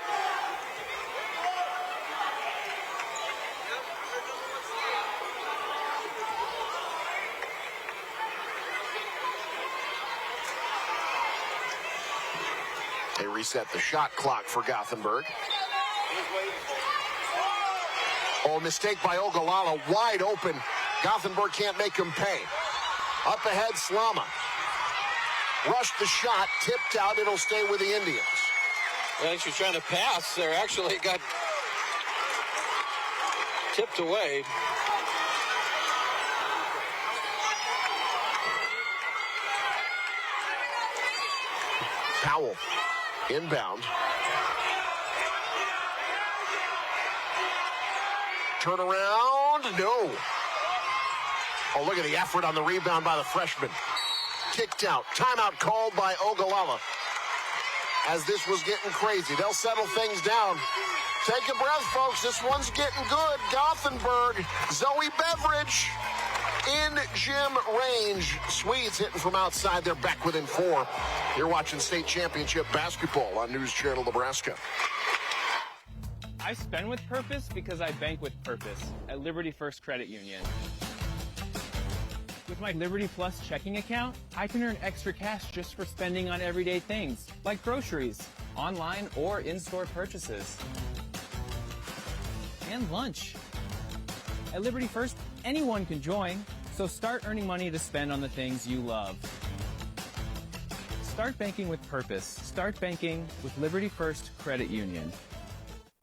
They reset the shot clock for Gothenburg. Oh, mistake by Ogallala, wide open. Gothenburg can't make him pay. Up ahead, Slama. Rushed the shot, tipped out, it'll stay with the Indians. Well, she's trying to pass there. Actually got tipped away. Powell, inbound. Turn around, no. Oh, look at the effort on the rebound by the freshman. Kicked out. Timeout called by Ogallala. As this was getting crazy. They'll settle things down. Take a breath, folks. This one's getting good. Gothenburg, Zoe Beveridge in gym range. Swedes hitting from outside. They're back within 4. You're watching state championship basketball on News Channel Nebraska. I spend with purpose because I bank with purpose at Liberty First Credit Union. With my Liberty Plus checking account, I can earn extra cash just for spending on everyday things, like groceries, online or in-store purchases. and lunch. At Liberty First, anyone can join, so start earning money to spend on the things you love. Start banking with purpose. Start banking with Liberty First Credit Union.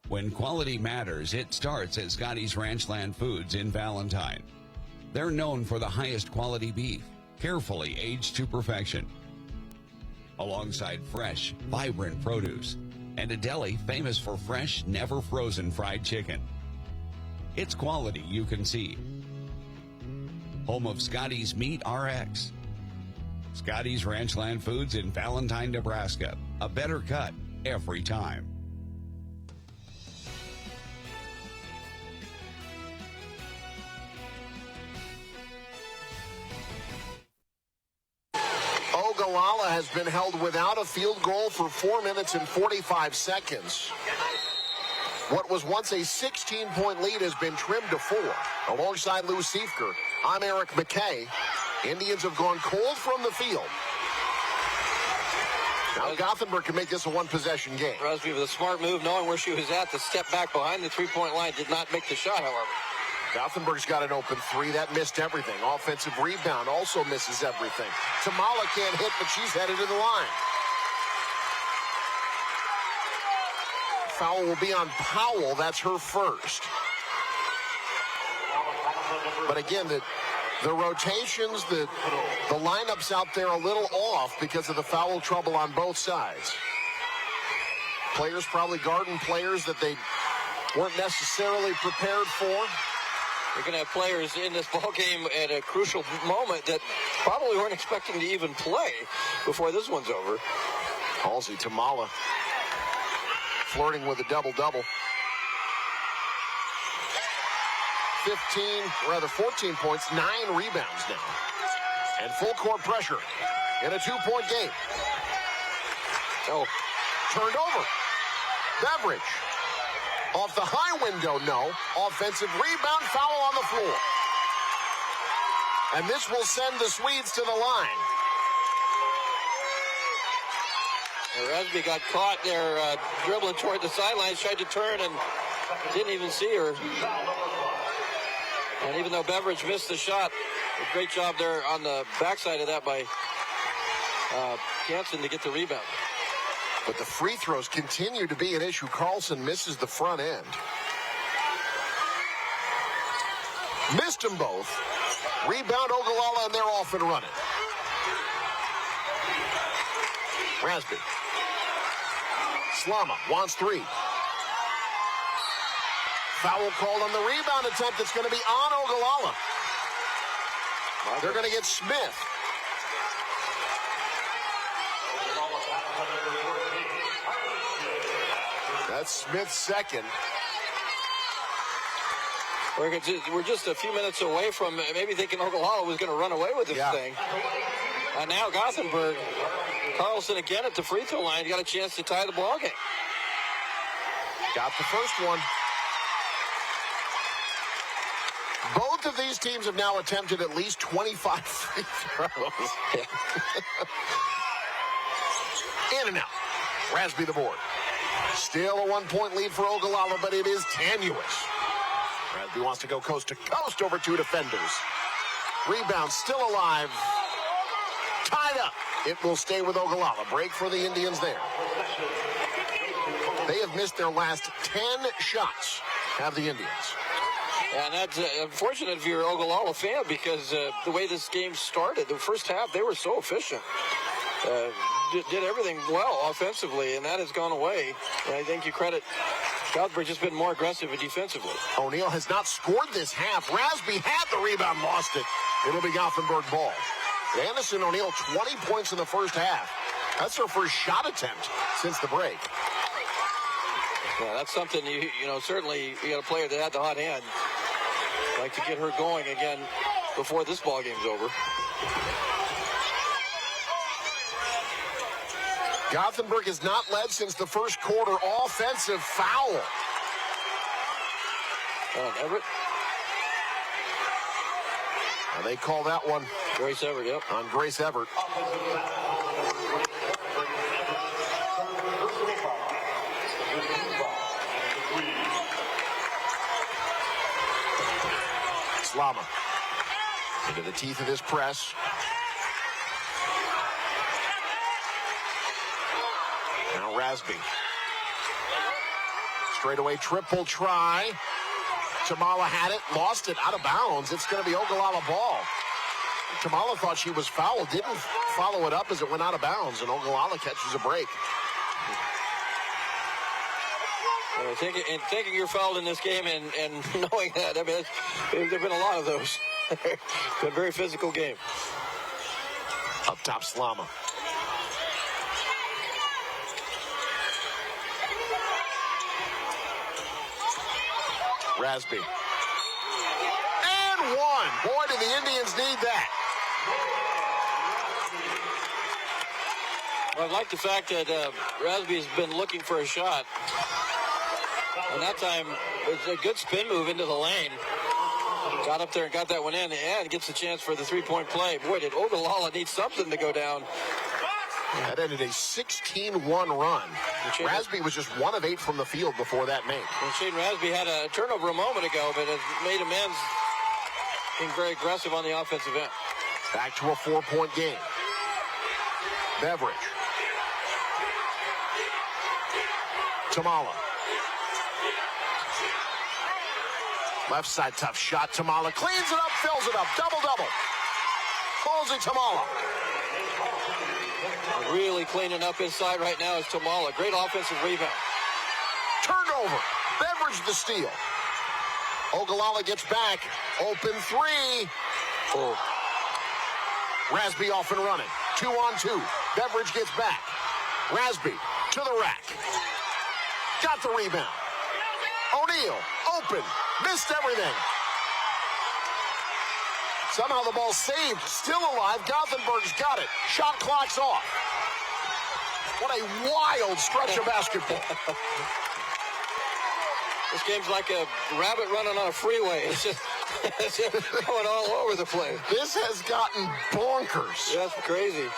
When quality matters, it starts at Scotty's Ranchland Foods in Valentine. They're known for the highest quality beef, carefully aged to perfection, alongside fresh, vibrant produce, and a deli famous for fresh, never frozen fried chicken. It's quality you can see. Home of Scotty's Meat RX. Scotty's Ranchland Foods in Valentine, Nebraska. A better cut every time. Ogallala has been held without a field goal for 4 minutes and 45 seconds. What was once a 16-point lead has been trimmed to 4. Alongside Lou Siefker, I'm Eric McKay. Indians have gone cold from the field. Now Gothenburg can make this a one-possession game. Rusby with a smart move, knowing where she was at, to step back behind the three-point line. Did not make the shot, however. Gothenburg's got an open three. That missed everything. Offensive rebound also misses everything. Tamala can't hit, but she's headed to the line. Foul will be on Powell. That's her first. But again, the rotations, the lineups out there a little off because of the foul trouble on both sides. Players probably guarding players that they weren't necessarily prepared for. You're going to have players in this ball game at a crucial moment that probably weren't expecting to even play before this one's over. Halsey Tamala flirting with a double-double. 14 points, 9 rebounds now. And full court pressure in a 2-point game. Oh, turned over. Beveridge. Off the high window, no. Offensive rebound, foul on the floor. And this will send the Swedes to the line. Rasby got caught there dribbling toward the sidelines, tried to turn and didn't even see her. And even though Beveridge missed the shot, a great job there on the backside of that by Jansen to get the rebound. But the free throws continue to be an issue. Carlson misses the front end. Missed them both. Rebound Ogallala, and they're off and running. Rasby. Slama wants 3. Foul called on the rebound attempt. It's going to be on Ogallala. They're going to get Smith. That's Smith's second. We're just a few minutes away from maybe thinking Ogallala was going to run away with this thing. And now Gothenburg, Carlson again at the free throw line, got a chance to tie the ball game. Got the first one. Both of these teams have now attempted at least 25 free throws. In and out. Rasby the board. Still a 1-point lead for Ogallala, but it is tenuous. Rasby wants to go coast to coast over 2 defenders. Rebound still alive. Tied up. It will stay with Ogallala. Break for the Indians there. They have missed their last 10 shots, have the Indians. And that's unfortunate if you're an Ogallala fan because the way this game started, the first half, they were so efficient. Did everything well offensively, and that has gone away. And I think you credit Gothenburg just been more aggressive defensively. O'Neal has not scored this half. Rasby had the rebound, lost it. It'll be Gothenburg ball. Anderson O'Neal, 20 points in the first half. That's her first shot attempt since the break. Yeah, that's something, you know, certainly you got a player that had the hot hand. Like to get her going again before this ball game's over. Gothenburg has not led since the first quarter. Offensive foul. Everett. And they call that one. Grace Everett, yep. On Grace Everett. Slama into the teeth of this press. Now Rasby. Straightaway triple try. Tamala had it, lost it, out of bounds. It's going to be Ogallala ball. Tamala thought she was fouled, didn't follow it up as it went out of bounds, and Ogallala catches a break. Thinking you're fouled in this game and knowing that, I mean, there have been a lot of those. It's been a very physical game. Up top, Slama. Rasby. And one. Boy, do the Indians need that. Well, I like the fact that Rasby's been looking for a shot. And that time, it's a good spin move into the lane. Got up there and got that one in, and gets a chance for the three-point play. Boy, did Ogallala need something to go down. That ended a 16-1 run. Rasby was just 1 of 8 from the field before that make. And Shane Rasby had a turnover a moment ago, but has made amends, being very aggressive on the offensive end. Back to a 4-point game. Beveridge. Tamala. Left side tough shot. Tamala cleans it up, fills it up. Double-double. Halsey Tamala. Really cleaning up inside right now is Tamala. Great offensive rebound. Turned over. Beveridge the steal. Ogallala gets back. Open three. Oh. Rasby off and running. 2-on-2. Beveridge gets back. Rasby to the rack. Got the rebound. O'Neal open. Missed everything. Somehow the ball saved. Still alive. Gothenburg's got it. Shot clock's off. What a wild stretch of basketball. This game's like a rabbit running on a freeway. It's just going all over the place. This has gotten bonkers. That's crazy.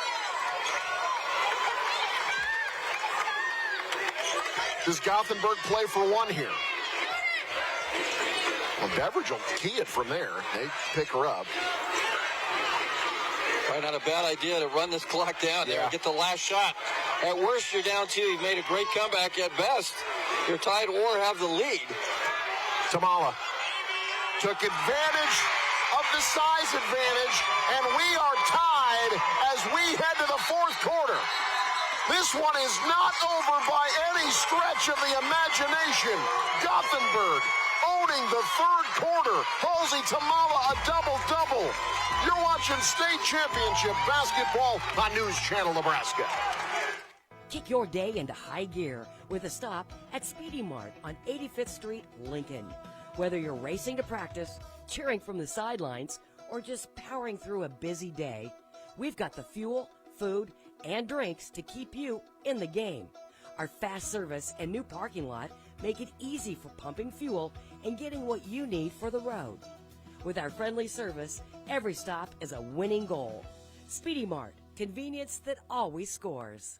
Does Gothenburg play for one here? Well, Beveridge will key it from there. They pick her up. Probably not a bad idea to run this clock down there and get the last shot. At worst, you're down 2. You've made a great comeback. At best, you're tied or have the lead. Tamala took advantage of the size advantage, and we are tied as we head to the fourth quarter. This one is not over by any stretch of the imagination. Gothenburg owning the third quarter. Halsey Tamala a double-double. You're watching state championship basketball on News Channel Nebraska. Kick your day into high gear with a stop at Speedy Mart on 85th Street, Lincoln. Whether you're racing to practice, cheering from the sidelines, or just powering through a busy day, we've got the fuel, food, and drinks to keep you in the game. Our fast service and new parking lot make it easy for pumping fuel and getting what you need for the road. With our friendly service, every stop is a winning goal. Speedy Mart, convenience that always scores.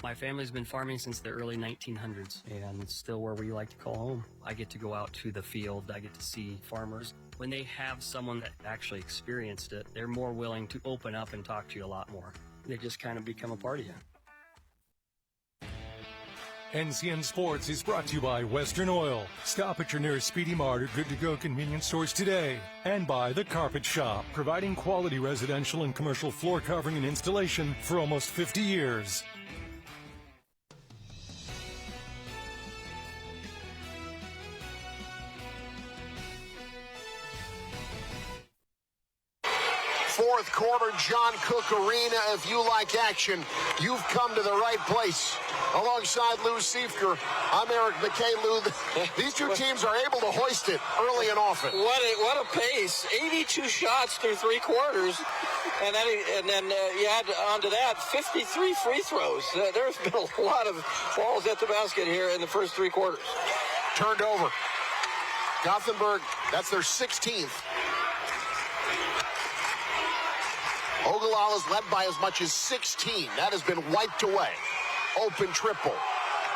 My family's been farming since the early 1900s, and it's still where we like to call home. I get to go out to the field. I get to see farmers. When they have someone that actually experienced it, they're more willing to open up and talk to you a lot more. They just kind of become a part of you. NCN Sports is brought to you by Western Oil. Stop at your nearest Speedy Mart or good-to-go convenience stores today. And by The Carpet Shop, providing quality residential and commercial floor covering and installation for almost 50 years. Fourth quarter, John Cook Arena. If you like action, you've come to the right place. Alongside Lou Siefker, I'm Eric McKay. Lou, these two teams are able to hoist it early and often. What a pace. 82 shots through 3 quarters. And then you add onto that 53 free throws. There's been a lot of balls at the basket here in the first 3 quarters. Turned over. Gothenburg, that's their 16th. Ogallala's led by as much as 16. That has been wiped away. Open triple.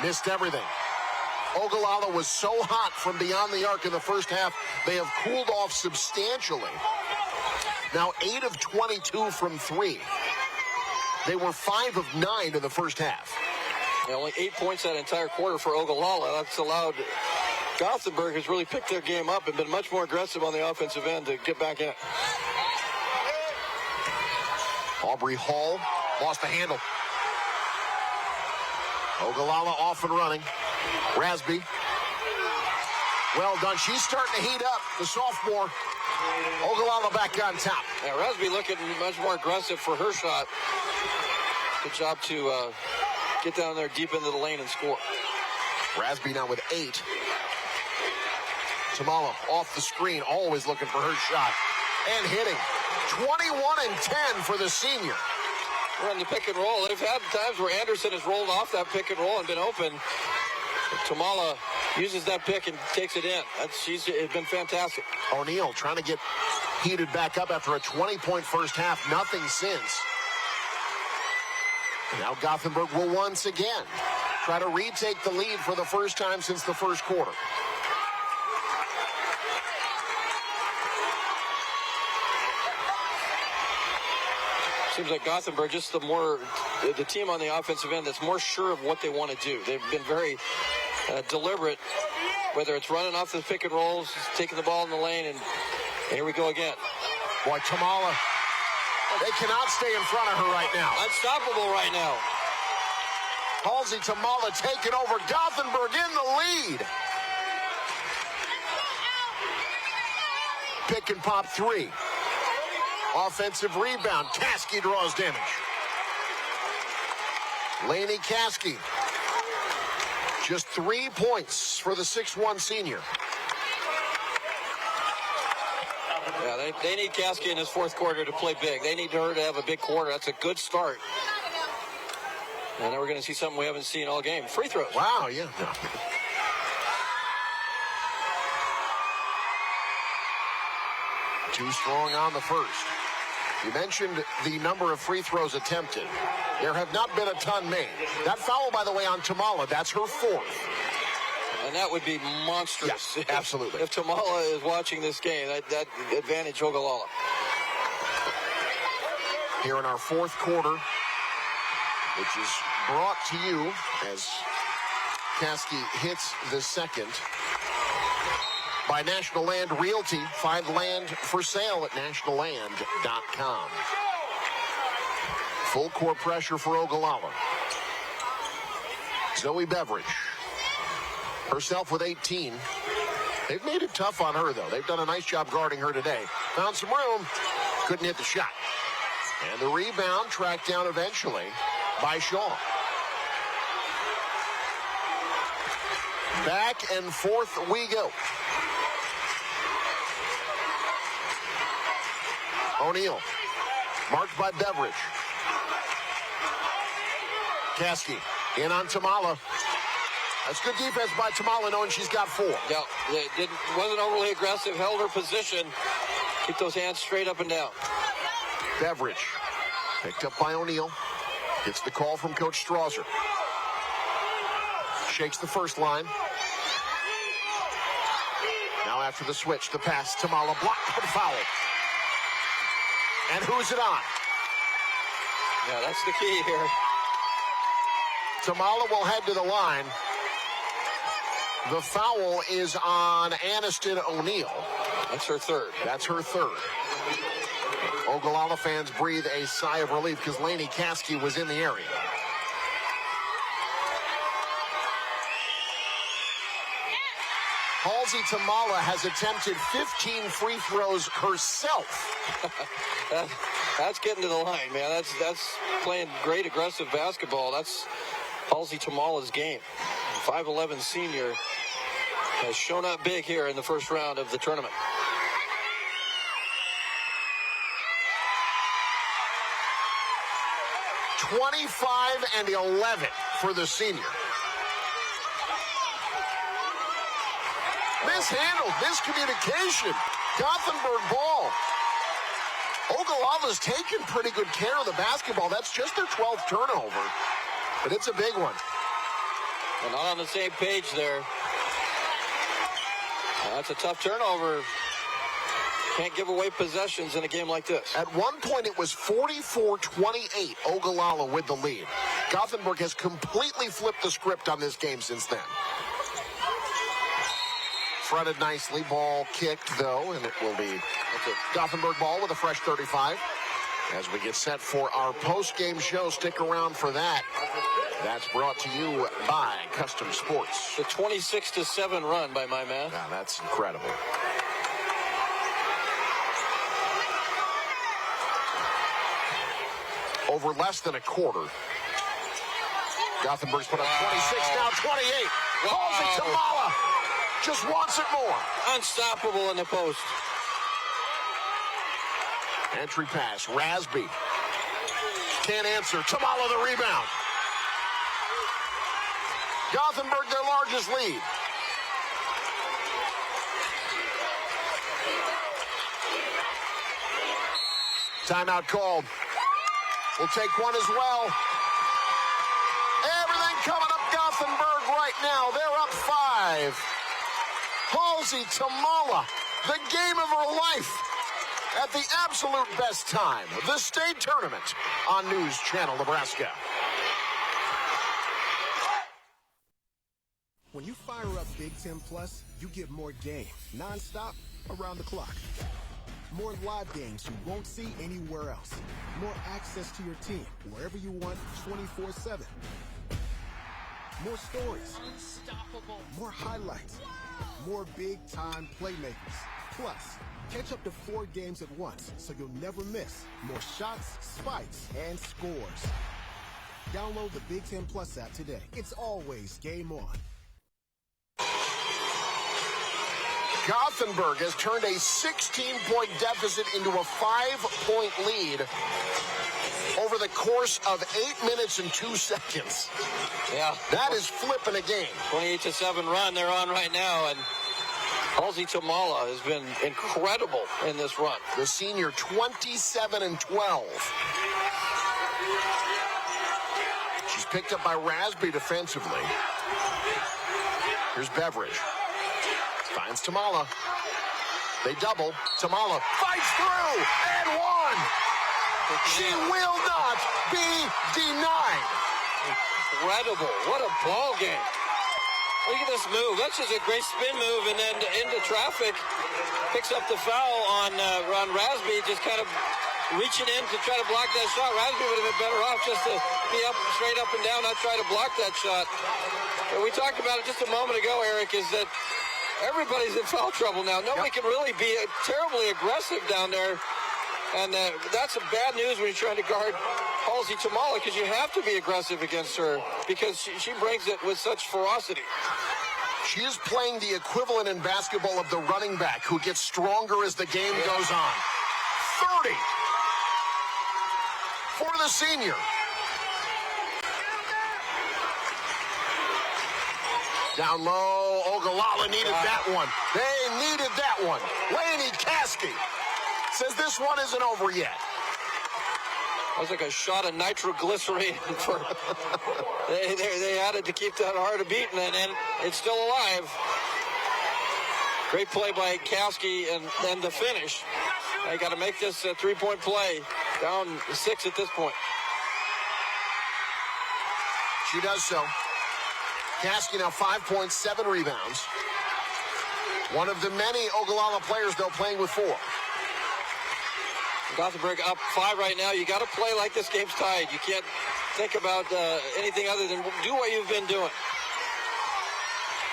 Missed everything. Ogallala was so hot from beyond the arc in the first half, they have cooled off substantially. Now 8 of 22 from 3. They were 5 of 9 in the first half. Only 8 points that entire quarter for Ogallala. That's allowed Gothenburg has really picked their game up and been much more aggressive on the offensive end to get back in. Aubrey Hall lost the handle. Ogallala off and running. Rasby. Well done. She's starting to heat up, the sophomore. Ogallala back on top. Yeah, Rasby looking much more aggressive for her shot. Good job to get down there deep into the lane and score. Rasby now with 8. Tamala off the screen, always looking for her shot. And hitting. 21 and 10 for the senior. We're on the pick and roll. They've had times where Anderson has rolled off that pick and roll and been open. Tamala uses that pick and takes it in. She's been fantastic. O'Neal trying to get heated back up after a 20-point first half. Nothing since. Now Gothenburg will once again try to retake the lead for the first time since the first quarter. Seems like Gothenburg, just the team on the offensive end that's more sure of what they want to do. They've been very deliberate, whether it's running off the pick and rolls, taking the ball in the lane, and here we go again. Boy, Tamala, they cannot stay in front of her right now. Unstoppable right now. Halsey Tamala taking over. Gothenburg in the lead. Pick and pop 3. Offensive rebound. Caskey draws damage. Lainey Caskey. Just 3 points for the 6'1 senior. Yeah, they need Caskey in his fourth quarter to play big. They need her to have a big quarter. That's a good start. And then we're going to see something we haven't seen all game. Free throws. Wow, yeah. No. Too strong on the first. You mentioned the number of free throws attempted. There have not been a ton made. That foul, by the way, on Tamala, that's her 4th. And that would be monstrous. Yeah, absolutely. If Tamala is watching this game, that advantage Ogallala. Here in our 4th quarter, which is brought to you as Caskey hits the second by National Land Realty. Find land for sale at nationalland.com. Full court pressure for Ogallala. Zoe Beveridge, herself with 18. They've made it tough on her, though. They've done a nice job guarding her today. Found some room, couldn't hit the shot. And the rebound tracked down eventually by Shaw. Back and forth we go. O'Neal, marked by Beveridge. Caskey in on Tamala. That's good defense by Tamala, knowing she's got 4. Yeah, wasn't overly aggressive, held her position. Keep those hands straight up and down. Beveridge, picked up by O'Neal. Gets the call from Coach Strasser. Shakes the first line. Now after the switch, the pass, Tamala blocked for the foul. And who's it on? Yeah, that's the key here. Tamala will head to the line. The foul is on Aniston O'Neal. That's her 3rd. That's her 3rd. Ogallala fans breathe a sigh of relief because Lainey Caskey was in the area. Halsey Tamala has attempted 15 free throws herself. That's getting to the line, man. That's playing great aggressive basketball. That's Halsey Tamala's game. 5'11 senior has shown up big here in the first round of the tournament. (25-11) for the senior. Mishandled, miscommunication. Gothenburg ball. Ogallala's taken pretty good care of the basketball. That's just their 12th turnover, but it's a big one. And not on the same page there. That's a tough turnover. Can't give away possessions in a game like this. At one point, it was 44-28. Ogallala with the lead. Gothenburg has completely flipped the script on this game since then. Fronted nicely. Ball kicked, though, and it will be a Gothenburg ball with a fresh 35. As we get set for our post-game show, stick around for that. That's brought to you by Custom Sports. The 26-7 run by my math. Wow, that's incredible. Over less than a quarter. Gothenburg's put up 26, now 28. Calls it to Mala. Just wants it more. Unstoppable in the post. Entry pass. Rasby. Can't answer. Tamala the rebound. Gothenburg their largest lead. Timeout called. We'll take one as well. Everything coming up Gothenburg right now. They're up 5. Halsey Tamala, the game of her life at the absolute best time. The state tournament on News Channel Nebraska. When you fire up Big Ten Plus, you get more game, nonstop, around the clock. More live games you won't see anywhere else. More access to your team, wherever you want, 24/7. More stories. Unstoppable. More highlights. More big-time playmakers. Plus, catch up to 4 games at once, so you'll never miss. More shots, spikes, and scores. Download the Big Ten Plus app today. It's always game on. Gothenburg has turned a 16-point deficit into a 5-point lead over the course of 8 minutes and 2 seconds. Yeah. That is flipping a game. 28-7 run they're on right now, and Halsey Tamala has been incredible in this run. The senior 27-12. She's picked up by Rasby defensively. Here's Beveridge. Finds Tamala. They double. Tamala fights through and won. She will not be denied. Incredible. What a ball game. Look at this move. That's just a great spin move, and then into traffic. Picks up the foul on Rasby, just kind of reaching in to try to block that shot. Rasby would have been better off just to be up, straight up and down, not try to block that shot. And we talked about it just a moment ago, Eric, is that everybody's in foul trouble now. Nobody can really be terribly aggressive down there. And that's a bad news when you're trying to guard Halsey Tamala, because you have to be aggressive against her because she brings it with such ferocity. She is playing the equivalent in basketball of the running back who gets stronger as the game goes on. 30 for the senior. Down low, Ogallala needed that one. They needed that one. Lainey Caskey says this one isn't over yet. That was like a shot of nitroglycerine. They added to keep that heart a beating, and it's still alive. Great play by Caskey, and the finish. They got to make this a 3-point play. Down 6 at this point. She does so. Caskey now 5 points, 7 rebounds. One of the many Ogallala players, though, playing with 4. Gothenburg up 5 right now. You got to play like this game's tied. You can't think about anything other than do what you've been doing.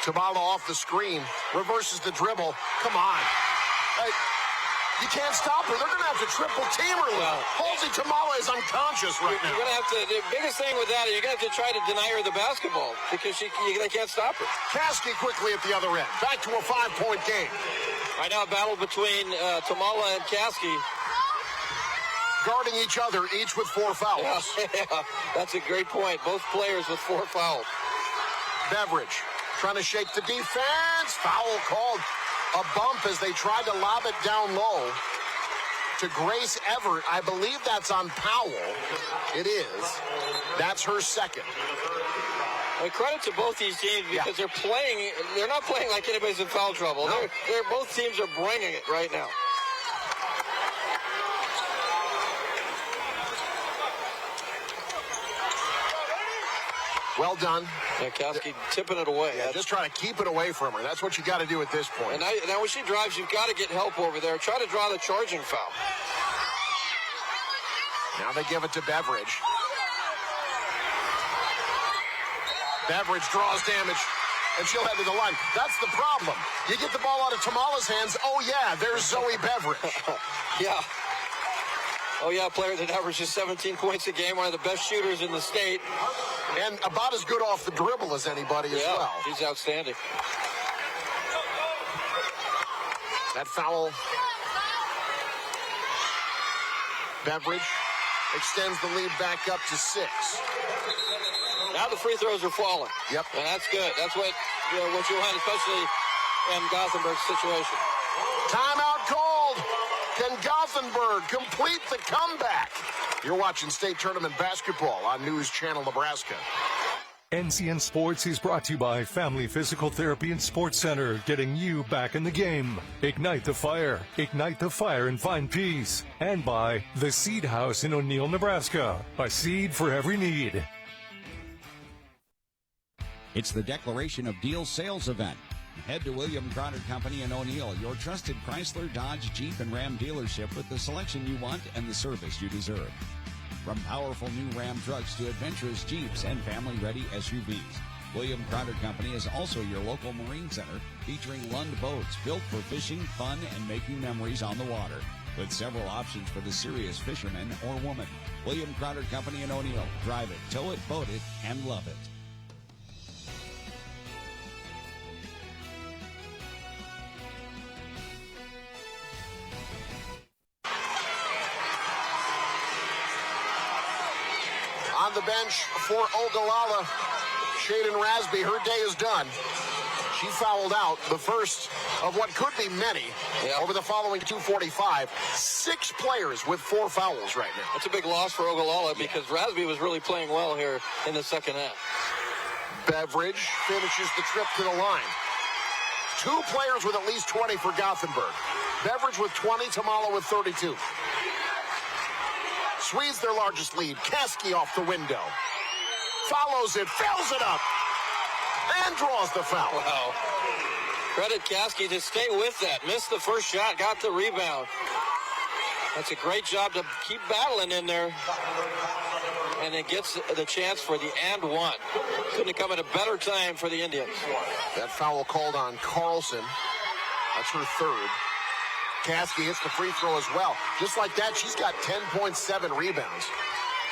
Tamala off the screen, reverses the dribble. Come on. You can't stop her. They're going to have to triple team her. Well, Halsey Tamala is unconscious right now. You're going to have to, the biggest thing with that is you're going to have to try to deny her the basketball because they can't stop her. Caskey quickly at the other end. Back to a 5-point game. Right now a battle between Tamala and Caskey. Guarding each other, each with 4 fouls. Yeah, that's a great point. Both players with 4 fouls. Beveridge trying to shake the defense. Foul called. A bump as they tried to lob it down low to Grace Everett. I believe that's on Powell. It is. That's her second. Credit to both these teams because they're not playing like anybody's in foul trouble. No. Both teams are bringing it right now. Well done. Yeah, Kowski tipping it away. Yeah, just trying to keep it away from her. That's what you got to do at this point. And now when she drives, you've got to get help over there. Try to draw the charging foul. Now they give it to Beveridge. Beveridge draws damage, and she'll head to the line. That's the problem. You get the ball out of Tamala's hands. Oh, yeah, there's Zoe Beveridge. Yeah. Oh, yeah, a player that averages 17 points a game, one of the best shooters in the state. And about as good off the dribble as anybody as well. She's outstanding. That foul. Beveridge extends the lead back up to 6. Now the free throws are falling. Yep. And that's good. That's what you'll have, especially in Gothenburg's situation. Timeout called. Can Gothenburg complete the comeback? You're watching State Tournament Basketball on News Channel Nebraska. NCN Sports is brought to you by Family Physical Therapy and Sports Center, getting you back in the game. Ignite the fire and find peace. And by The Seed House in O'Neill, Nebraska, a seed for every need. It's the Declaration of Deals sales event. Head to William Crowder Company in O'Neill, your trusted Chrysler, Dodge, Jeep, and Ram dealership with the selection you want and the service you deserve. From powerful new Ram trucks to adventurous Jeeps and family-ready SUVs, William Crowder Company is also your local marine center featuring Lund boats built for fishing, fun, and making memories on the water. With several options for the serious fisherman or woman. William Crowder Company in O'Neill. Drive it, tow it, boat it, and love it. On the bench for Ogallala, Shaden Rasby, her day is done. She fouled out the first of what could be many over the following 2:45. 6 players with 4 fouls right now. That's a big loss for Ogallala because Rasby was really playing well here in the second half. Beveridge finishes the trip to the line. 2 players with at least 20 for Gothenburg. Beveridge with 20, Tamala with 32. Swedes their largest lead. Kasky off the window. Follows it, fills it up, and draws the foul. Wow. Credit Kasky to stay with that. Missed the first shot, got the rebound. That's a great job to keep battling in there. And it gets the chance for the and one. Couldn't have come at a better time for the Indians. That foul called on Carlson. That's her third. Kasky hits the free throw as well. Just like that, she's got 10.7 rebounds.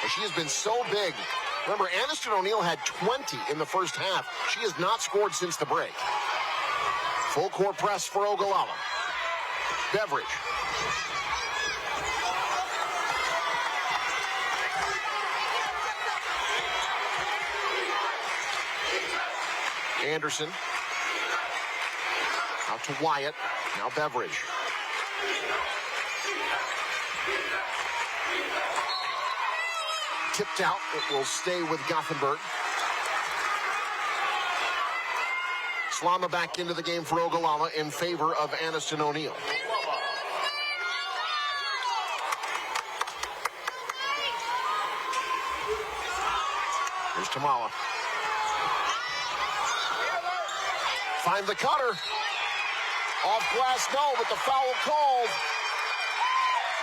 But she has been so big. Remember, Aniston O'Neill had 20 in the first half. She has not scored since the break. Full court press for Ogallala. Beveridge. Anderson. Out to Wyatt. Now Beveridge. Tipped out. It will stay with Gothenburg. Slama back into the game for Ogallala in favor of Aniston O'Neill. Here's Tamala. Find the cutter. Off glass, no, but the foul called.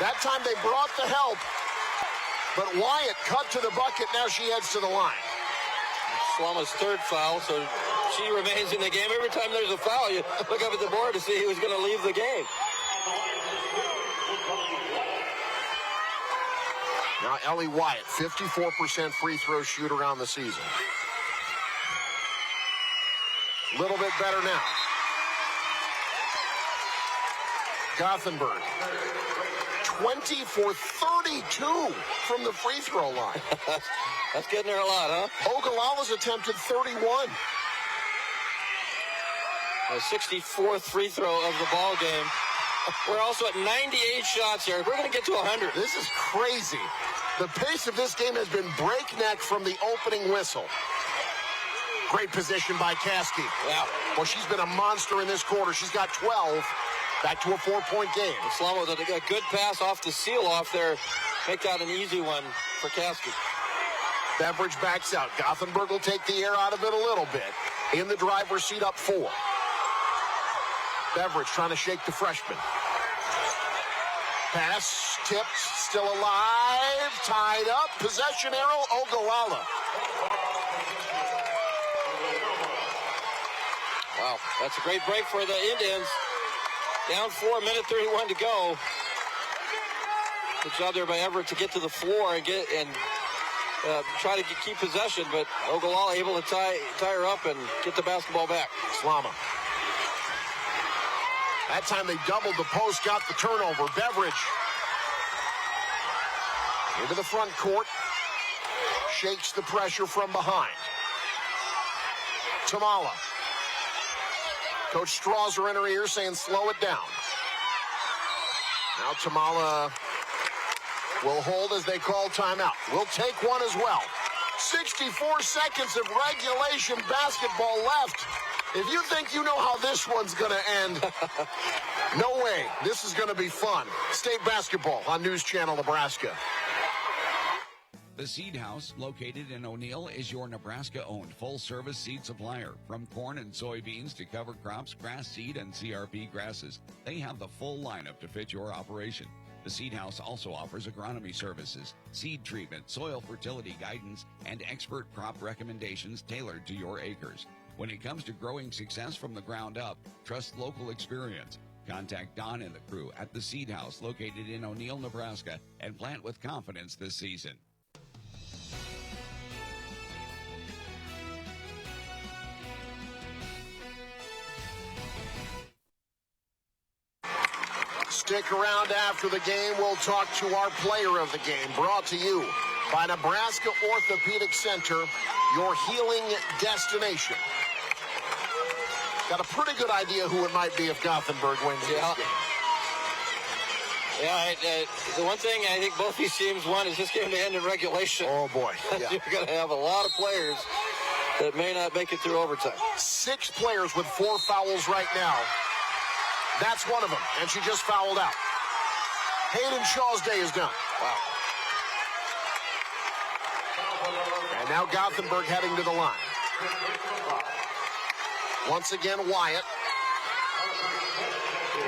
That time they brought the help. But Wyatt cut to the bucket. Now she heads to the line. Slama's third foul, so she remains in the game. Every time there's a foul, you look up at the board to see who's going to leave the game. Now Ellie Wyatt, 54% free throw shooter on the season. A little bit better now. Gothenburg, 20 for 32 from the free throw line. That's getting there a lot, huh? Ogallala's attempted 31. A 64th free throw of the ball game. We're also at 98 shots here. We're going to get to 100. This is crazy. The pace of this game has been breakneck from the opening whistle. Great position by Caskey. Yeah. Well, she's been a monster in this quarter. She's got 12. Back to a 4-point game. Slama with a good pass off the seal-off there. Make that an easy one for Caskey. Beveridge backs out. Gothenburg will take the air out of it a little bit. In the driver's seat, up 4. Beveridge trying to shake the freshman. Pass, tipped, still alive, tied up. Possession arrow, Ogallala. Wow, that's a great break for the Indians. Down 4, minute 31 to go. Good job there by Everett to get to the floor and try to keep possession, but Ogallala able to tie her up and get the basketball back. Slama. That time they doubled the post, got the turnover. Beveridge into the front court. Shakes the pressure from behind. Tamala. Coach Strauser in her ear saying slow it down. Now Tamala will hold as they call timeout. We'll take one as well. 64 seconds of regulation basketball left. If you think you know how this one's going to end, no way. This is going to be fun. State basketball on News Channel Nebraska. The Seed House, located in O'Neill, is your Nebraska-owned full-service seed supplier. From corn and soybeans to cover crops, grass seed, and CRP grasses, they have the full lineup to fit your operation. The Seed House also offers agronomy services, seed treatment, soil fertility guidance, and expert crop recommendations tailored to your acres. When it comes to growing success from the ground up, trust local experience. Contact Don and the crew at the Seed House, located in O'Neill, Nebraska, and plant with confidence this season. Stick around after the game. We'll talk to our player of the game, brought to you by Nebraska Orthopedic Center, your healing destination. Got a pretty good idea who it might be if Gothenburg wins this game. Yeah, the one thing I think both these teams want is this game to end in regulation. Oh, boy. Yeah. You're going to have a lot of players that may not make it through overtime. 6 players with 4 fouls right now. That's one of them, and she just fouled out. Hayden Shaw's day is done. Wow. And now Gothenburg heading to the line. Once again, Wyatt.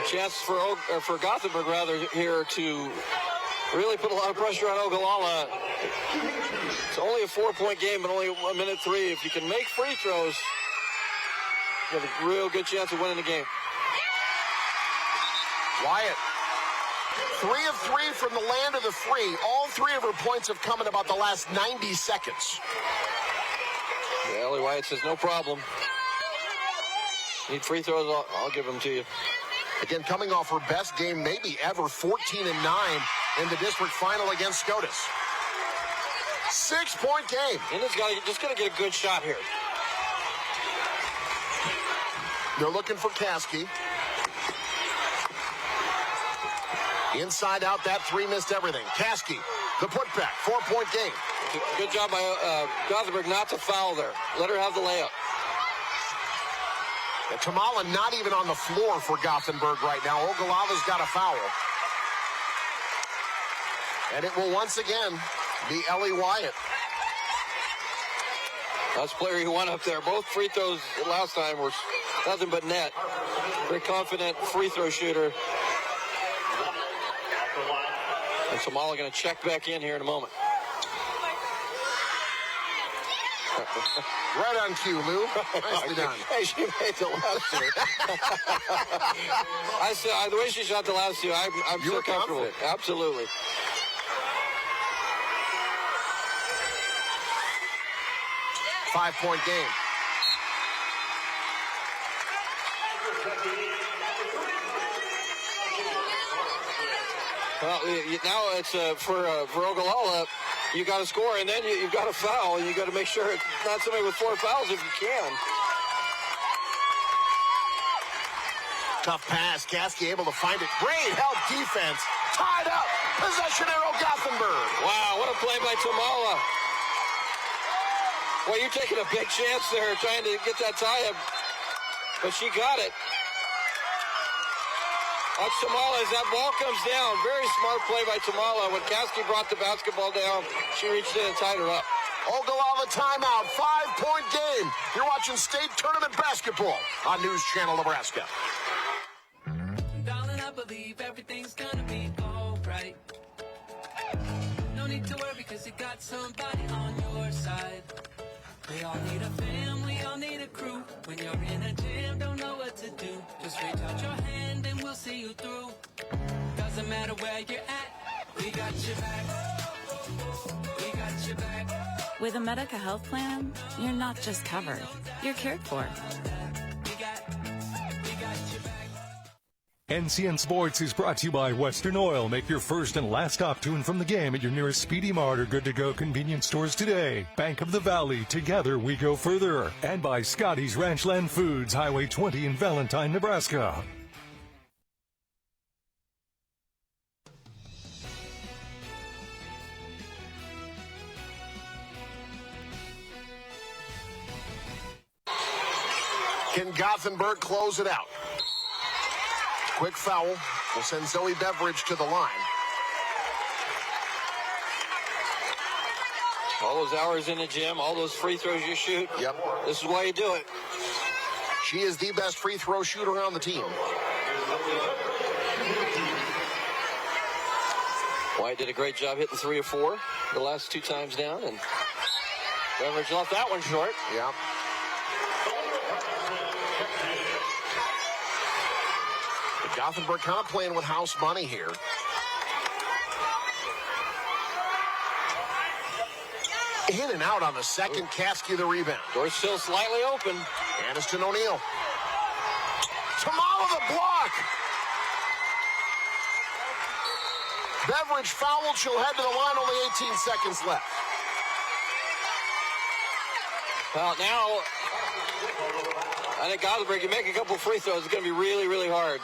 A chance for Gothenburg, rather, here to really put a lot of pressure on Ogallala. It's only a 4-point game, but only 1 minute 3. If you can make free throws, you have a real good chance of winning the game. Wyatt, 3 of 3 from the land of the free. All 3 of her points have come in about the last 90 seconds. Yeah, Ellie Wyatt says no problem. Need free throws, I'll give them to you. Again, coming off her best game maybe ever, 14-9 in the district final against SCOTUS. 6-point game. Indians just got to get a good shot here. They're looking for Caskey. Inside out, that 3 missed everything. Caskey, the putback, 4-point game. Good job by Gothenburg not to foul there. Let her have the layup. And Tamala not even on the floor for Gothenburg right now. Ogallala's got a foul. And it will once again be Ellie Wyatt. That's the player who went up there. Both free throws last time were nothing but net. Very confident free throw shooter. And Tamala going to check back in here in a moment. Right on cue, Lou. Nicely done. Hey, she made the last 2. I said the way she shot the last 2, I'm so comfortable. Confident. Absolutely. Five-point game. Well, now it's for Ogallala. You got to score, and then you've got to foul, and you got to make sure it's not somebody with 4 fouls if you can. Tough pass. Caskey able to find it. Great help defense. Tied up. Possession arrow Gothenburg. Wow, what a play by Tamala. Well, you're taking a big chance there trying to get that tie up, but she got it. Watch Tamala as that ball comes down. Very smart play by Tamala. When Caskey brought the basketball down, she reached in and tied her up. Ogallala timeout, 5-point game. You're watching state tournament basketball on News Channel Nebraska. Darling, I believe everything's gonna be alright. No need to worry because you got somebody on your side. We all need a family, all need a crew. When you're in a jam, don't know what to do. Just reach out your hand and we'll see you through. Doesn't matter where you're at, we got your back. We got your back. With a Medica health plan, you're not just covered, you're cared for. NCN Sports is brought to you by Western Oil. Make your first and last stop to and from the game at your nearest Speedy Mart or good-to-go convenience stores today. Bank of the Valley. Together we go further. And by Scotty's Ranchland Foods, Highway 20 in Valentine, Nebraska. Can Gothenburg close it out? Quick foul will send Zoe Beveridge to the line. All those hours in the gym, all those free throws you shoot. Yep. This is why you do it. She is the best free throw shooter on the team. White did a great job hitting 3 of 4 the last 2 times down, and Beveridge left that one short. Yeah. Gothenburg kind of playing with house money here. In and out on the second. Caskey the rebound. Door's still slightly open. Aniston O'Neill. Tamala the block. Beveridge fouled. She'll head to the line. Only 18 seconds left. Well, now, I think Gothenburg can make a couple free throws. It's going to be really, really hard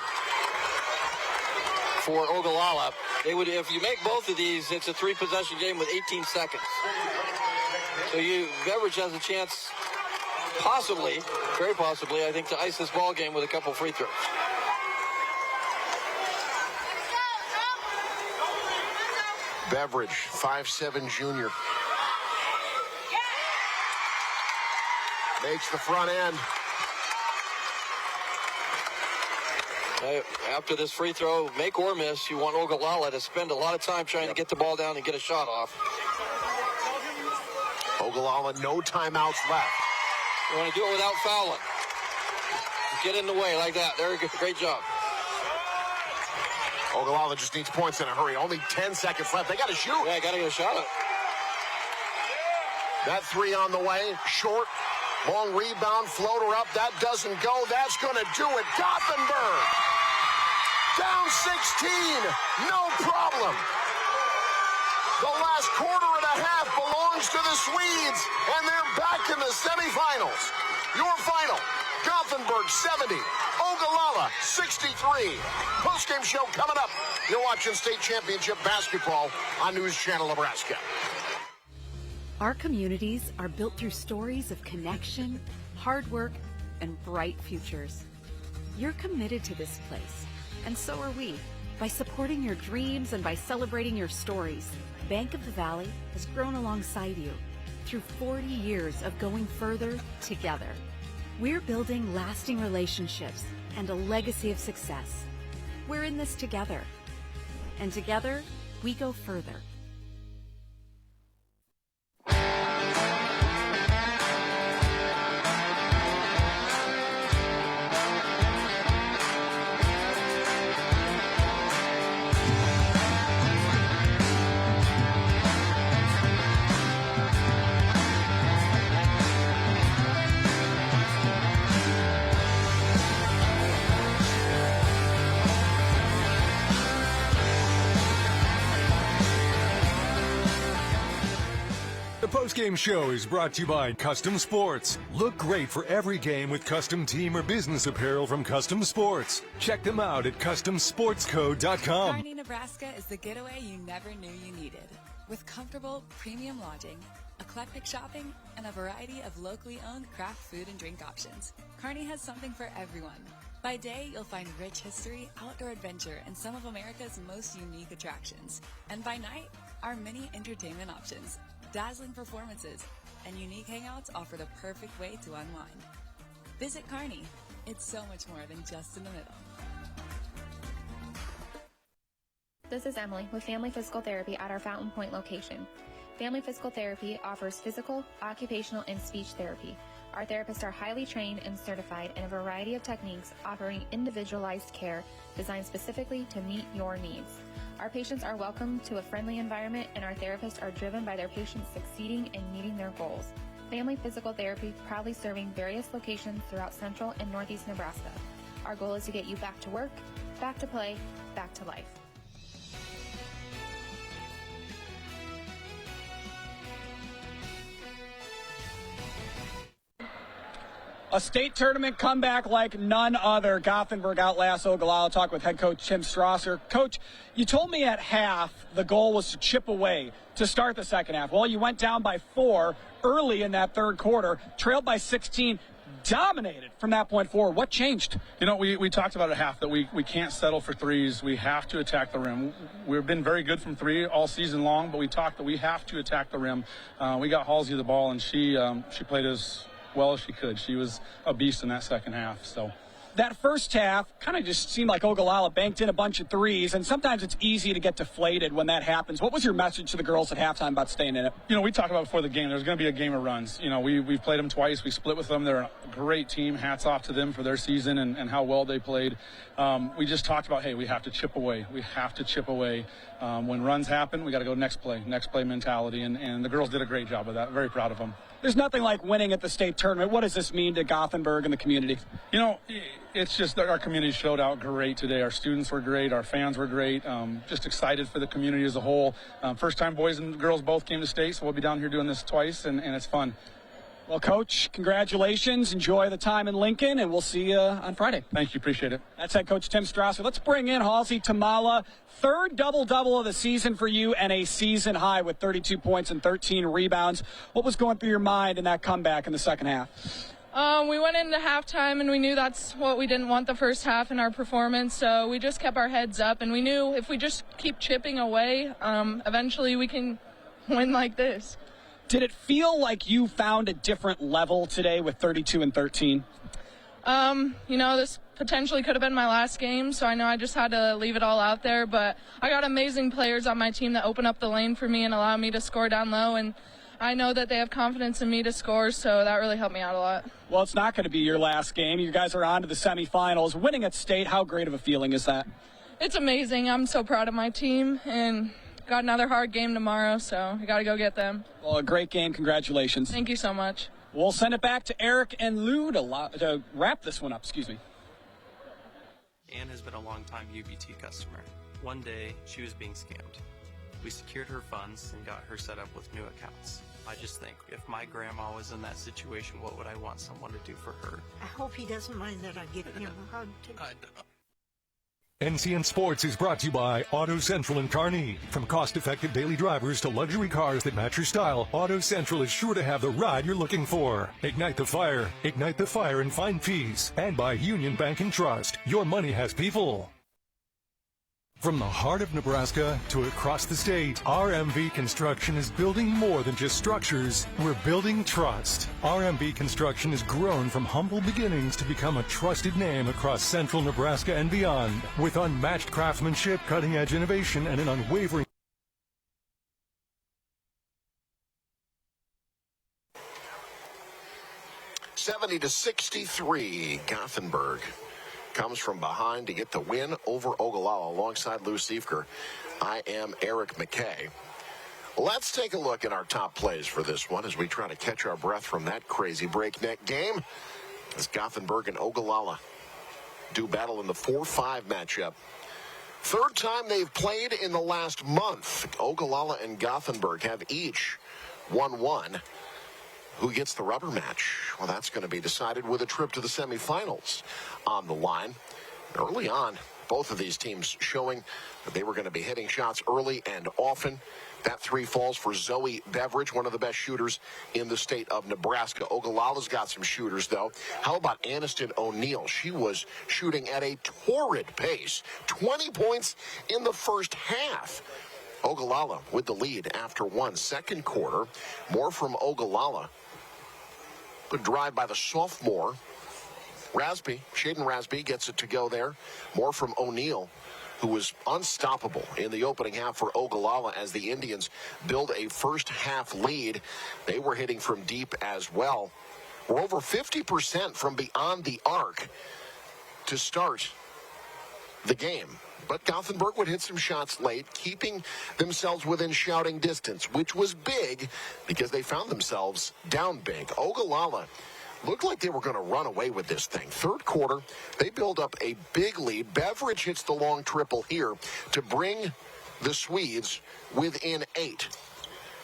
for Ogallala. They would, if you make both of these, it's a 3-possession game with 18 seconds. So Beveridge has a chance, possibly, very possibly, I think, to ice this ball game with a couple free throws. Beveridge, 5'7" junior. Makes the front end. After this free throw, make or miss, you want Ogallala to spend a lot of time trying to get the ball down and get a shot off. Ogallala, no timeouts left. You want to do it without fouling. Get in the way like that. There, great job. Ogallala just needs points in a hurry. Only 10 seconds left. They got to shoot. Yeah, got to get a shot. That 3 on the way. Short. Long rebound. Floater up. That doesn't go. That's going to do it. Gothenburg. Down 16. No problem. The last quarter and a half belongs to the Swedes, and they're back in the semifinals. Your final, Gothenburg 70, Ogallala 63. Postgame show coming up. You're watching state championship basketball on News Channel Nebraska. Our communities are built through stories of connection, hard work, and bright futures. You're committed to this place, and so are we. By supporting your dreams and by celebrating your stories, Bank of the Valley has grown alongside you through 40 years of going further together. We're building lasting relationships and a legacy of success. We're in this together, and together we go further. Postgame show is brought to you by Custom Sports. Look great for every game with custom team or business apparel from Custom Sports. Check them out at CustomSportsCo.com. Kearney, Nebraska is the getaway you never knew you needed. With comfortable, premium lodging, eclectic shopping, and a variety of locally owned craft food and drink options, Kearney has something for everyone. By day, you'll find rich history, outdoor adventure, and some of America's most unique attractions. And by night, our many entertainment options, dazzling performances, and unique hangouts offer the perfect way to unwind. Visit Kearney. It's so much more than just in the middle. This is Emily with Family Physical Therapy at our Fountain Point location. Family Physical Therapy offers physical, occupational, and speech therapy. Our therapists are highly trained and certified in a variety of techniques, offering individualized care designed specifically to meet your needs. Our patients are welcome to a friendly environment, and our therapists are driven by their patients succeeding and meeting their goals. Family Physical Therapy proudly serving various locations throughout central and northeast Nebraska. Our goal is to get you back to work, back to play, back to life. A state tournament comeback like none other. Gothenburg outlasts Ogallala. Talk with head coach Tim Strasser. Coach, you told me at half the goal was to chip away to start the second half. Well, you went down by 4 early in that third quarter, trailed by 16, dominated from that point forward. What changed? You know, we talked about at half that we can't settle for threes. We have to attack the rim. We've been very good from three all season long, but we talked that we have to attack the rim. We got Halsey the ball, and she played as well as she could. She was a beast in that second half. So that first half kind of just seemed like Ogallala banked in a bunch of threes, and sometimes it's easy to get deflated when that happens. What was your message to the girls at halftime about staying in it? You know, we talked about before the game, there's going to be a game of runs. You know, we've played them twice. We split with them. They're a great team. Hats off to them for their season and how well they played. We just talked about, hey, we have to chip away. We have to chip away. When runs happen, we got to go next play mentality, and the girls did a great job of that. Very proud of them. There's nothing like winning at the state tournament. What does this mean to Gothenburg and the community? You know, it's just that our community showed out great today. Our students were great. Our fans were great. Just excited for the community as a whole. First time boys and girls both came to state, so we'll be down here doing this twice, and it's fun. Well, Coach, congratulations. Enjoy the time in Lincoln, and we'll see you on Friday. Thank you. Appreciate it. That's head coach Tim Strasser. Let's bring in Halsey Tamala. Third double-double of the season for you and a season high with 32 points and 13 rebounds. What was going through your mind in that comeback in the second half? We went into halftime, and we knew that's what we didn't want the first half in our performance, so we just kept our heads up, and we knew if we just keep chipping away, eventually we can win like this. Did it feel like you found a different level today with 32 and 13? You know, this potentially could have been my last game, so I know I just had to leave it all out there, but I got amazing players on my team that open up the lane for me and allow me to score down low, and I know that they have confidence in me to score, so that really helped me out a lot. Well, it's not going to be your last game. You guys are on to the semifinals. Winning at state, how great of a feeling is that? It's amazing. I'm so proud of my team, and got another hard game tomorrow, so we got to go get them. Well, a great game. Congratulations. Thank you so much. We'll send it back to Eric and Lou to wrap this one up. Excuse me. Ann has been a long-time UBT customer. One day, she was being scammed. We secured her funds and got her set up with new accounts. I just think, if my grandma was in that situation, what would I want someone to do for her? I hope he doesn't mind that I give him a hug, too. NCN Sports is brought to you by Auto Central in Kearney. From cost-effective daily drivers to luxury cars that match your style, Auto Central is sure to have the ride you're looking for. Ignite the fire and find peace. And by Union Bank and Trust. Your money has people. From the heart of Nebraska to across the state, RMV Construction is building more than just structures. We're building trust. RMV Construction has grown from humble beginnings to become a trusted name across central Nebraska and beyond. With unmatched craftsmanship, cutting-edge innovation, and an unwavering 70-63, Gothenburg comes from behind to get the win over Ogallala alongside Lou Siefker. I am Eric McKay. Let's take a look at our top plays for this one as we try to catch our breath from that crazy breakneck game as Gothenburg and Ogallala do battle in the 4-5 matchup. Third time they've played in the last month. Ogallala and Gothenburg have each 1-1. Who gets the rubber match? Well, that's going to be decided with a trip to the semifinals on the line. Early on, both of these teams showing that they were going to be hitting shots early and often. That 3 falls for Zoe Beveridge, one of the best shooters in the state of Nebraska. Ogallala's got some shooters, though. How about Aniston O'Neill? She was shooting at a torrid pace. 20 points in the first half. Ogallala with the lead after 1 second quarter. More from Ogallala. Good drive by the sophomore. Shaden Rasby gets it to go there. More from O'Neill, who was unstoppable in the opening half for Ogallala as the Indians build a first half lead. They were hitting from deep as well. We're over 50% from beyond the arc to start the game. But Gothenburg would hit some shots late, keeping themselves within shouting distance, which was big because they found themselves down big. Ogallala looked like they were going to run away with this thing. Third quarter, they build up a big lead. Beveridge hits the long triple here to bring the Swedes within 8.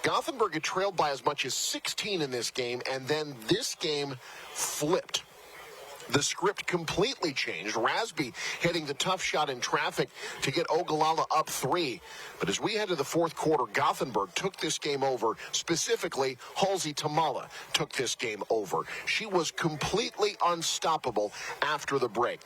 Gothenburg had trailed by as much as 16 in this game, and then this game flipped. The script completely changed. Rasby hitting the tough shot in traffic to get Ogallala up 3. But as we head to the fourth quarter, Gothenburg took this game over. Specifically, Halsey Tamala took this game over. She was completely unstoppable after the break.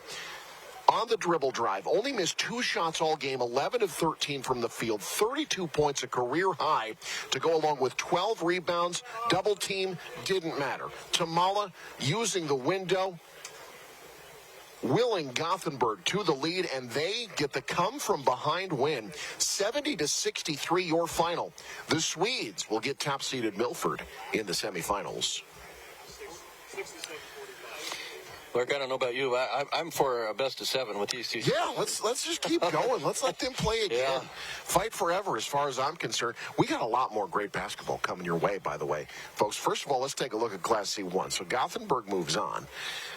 On the dribble drive, only missed 2 shots all game, 11 of 13 from the field, 32 points, a career high, to go along with 12 rebounds. Double team didn't matter. Tamala using the window, willing Gothenburg to the lead, and they get the come-from-behind win. 70-63, your final. The Swedes will get top-seeded Milford in the semifinals. Mark, I don't know about you. I'm for a best of 7 with these two. Yeah, let's just keep going. Let's let them play again. Yeah. Fight forever, as far as I'm concerned. We got a lot more great basketball coming your way, by the way. Folks, first of all, let's take a look at Class C1. So Gothenburg moves on.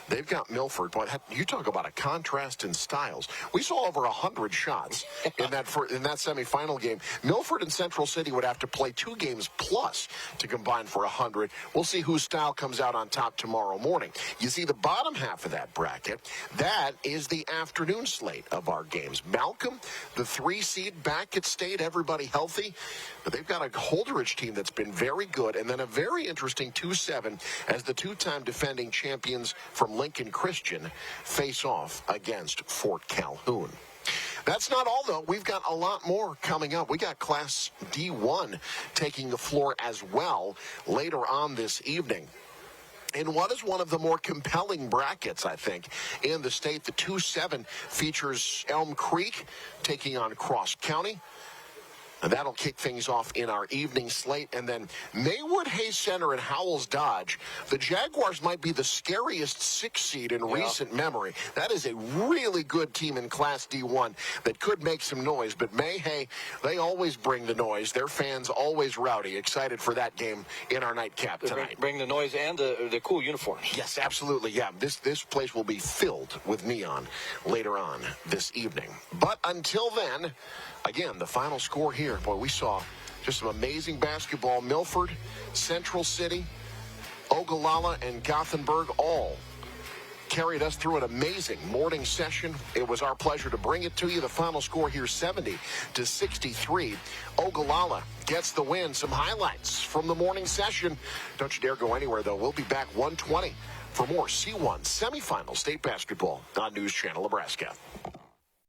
They've got Milford. Boy, you talk about a contrast in styles. We saw over 100 shots in that semifinal game. Milford and Central City would have to play 2 games plus to combine for 100. We'll see whose style comes out on top tomorrow morning. You see the bottom half of that bracket. That is the afternoon slate of our games. Malcolm, the 3 seed, back at state, everybody healthy. But they've got a Holderidge team that's been very good, and then a very interesting 2-7 as the 2-time defending champions from Lincoln Christian face off against Fort Calhoun. That's not all, though. We've got a lot more coming up. We got Class D1 taking the floor as well later on this evening. In what is one of the more compelling brackets, I think, in the state, the 2-7 features Elm Creek taking on Cross County. And that'll kick things off in our evening slate. And then Maywood, Hayes Center, and Howells Dodge. The Jaguars might be the scariest 6 seed in recent memory. That is a really good team in Class D1 that could make some noise. But they always bring the noise. Their fans always rowdy. Excited for that game in our nightcap tonight. Bring the noise and the cool uniforms. Yes, absolutely. Yeah, this place will be filled with neon later on this evening. But until then, again, the final score here. Boy, we saw just some amazing basketball. Milford, Central City, Ogallala, and Gothenburg all carried us through an amazing morning session. It was our pleasure to bring it to you. The final score here, 70-63. Ogallala gets the win. Some highlights from the morning session. Don't you dare go anywhere, though. We'll be back 1:20 for more C1 semifinal state basketball on News Channel Nebraska.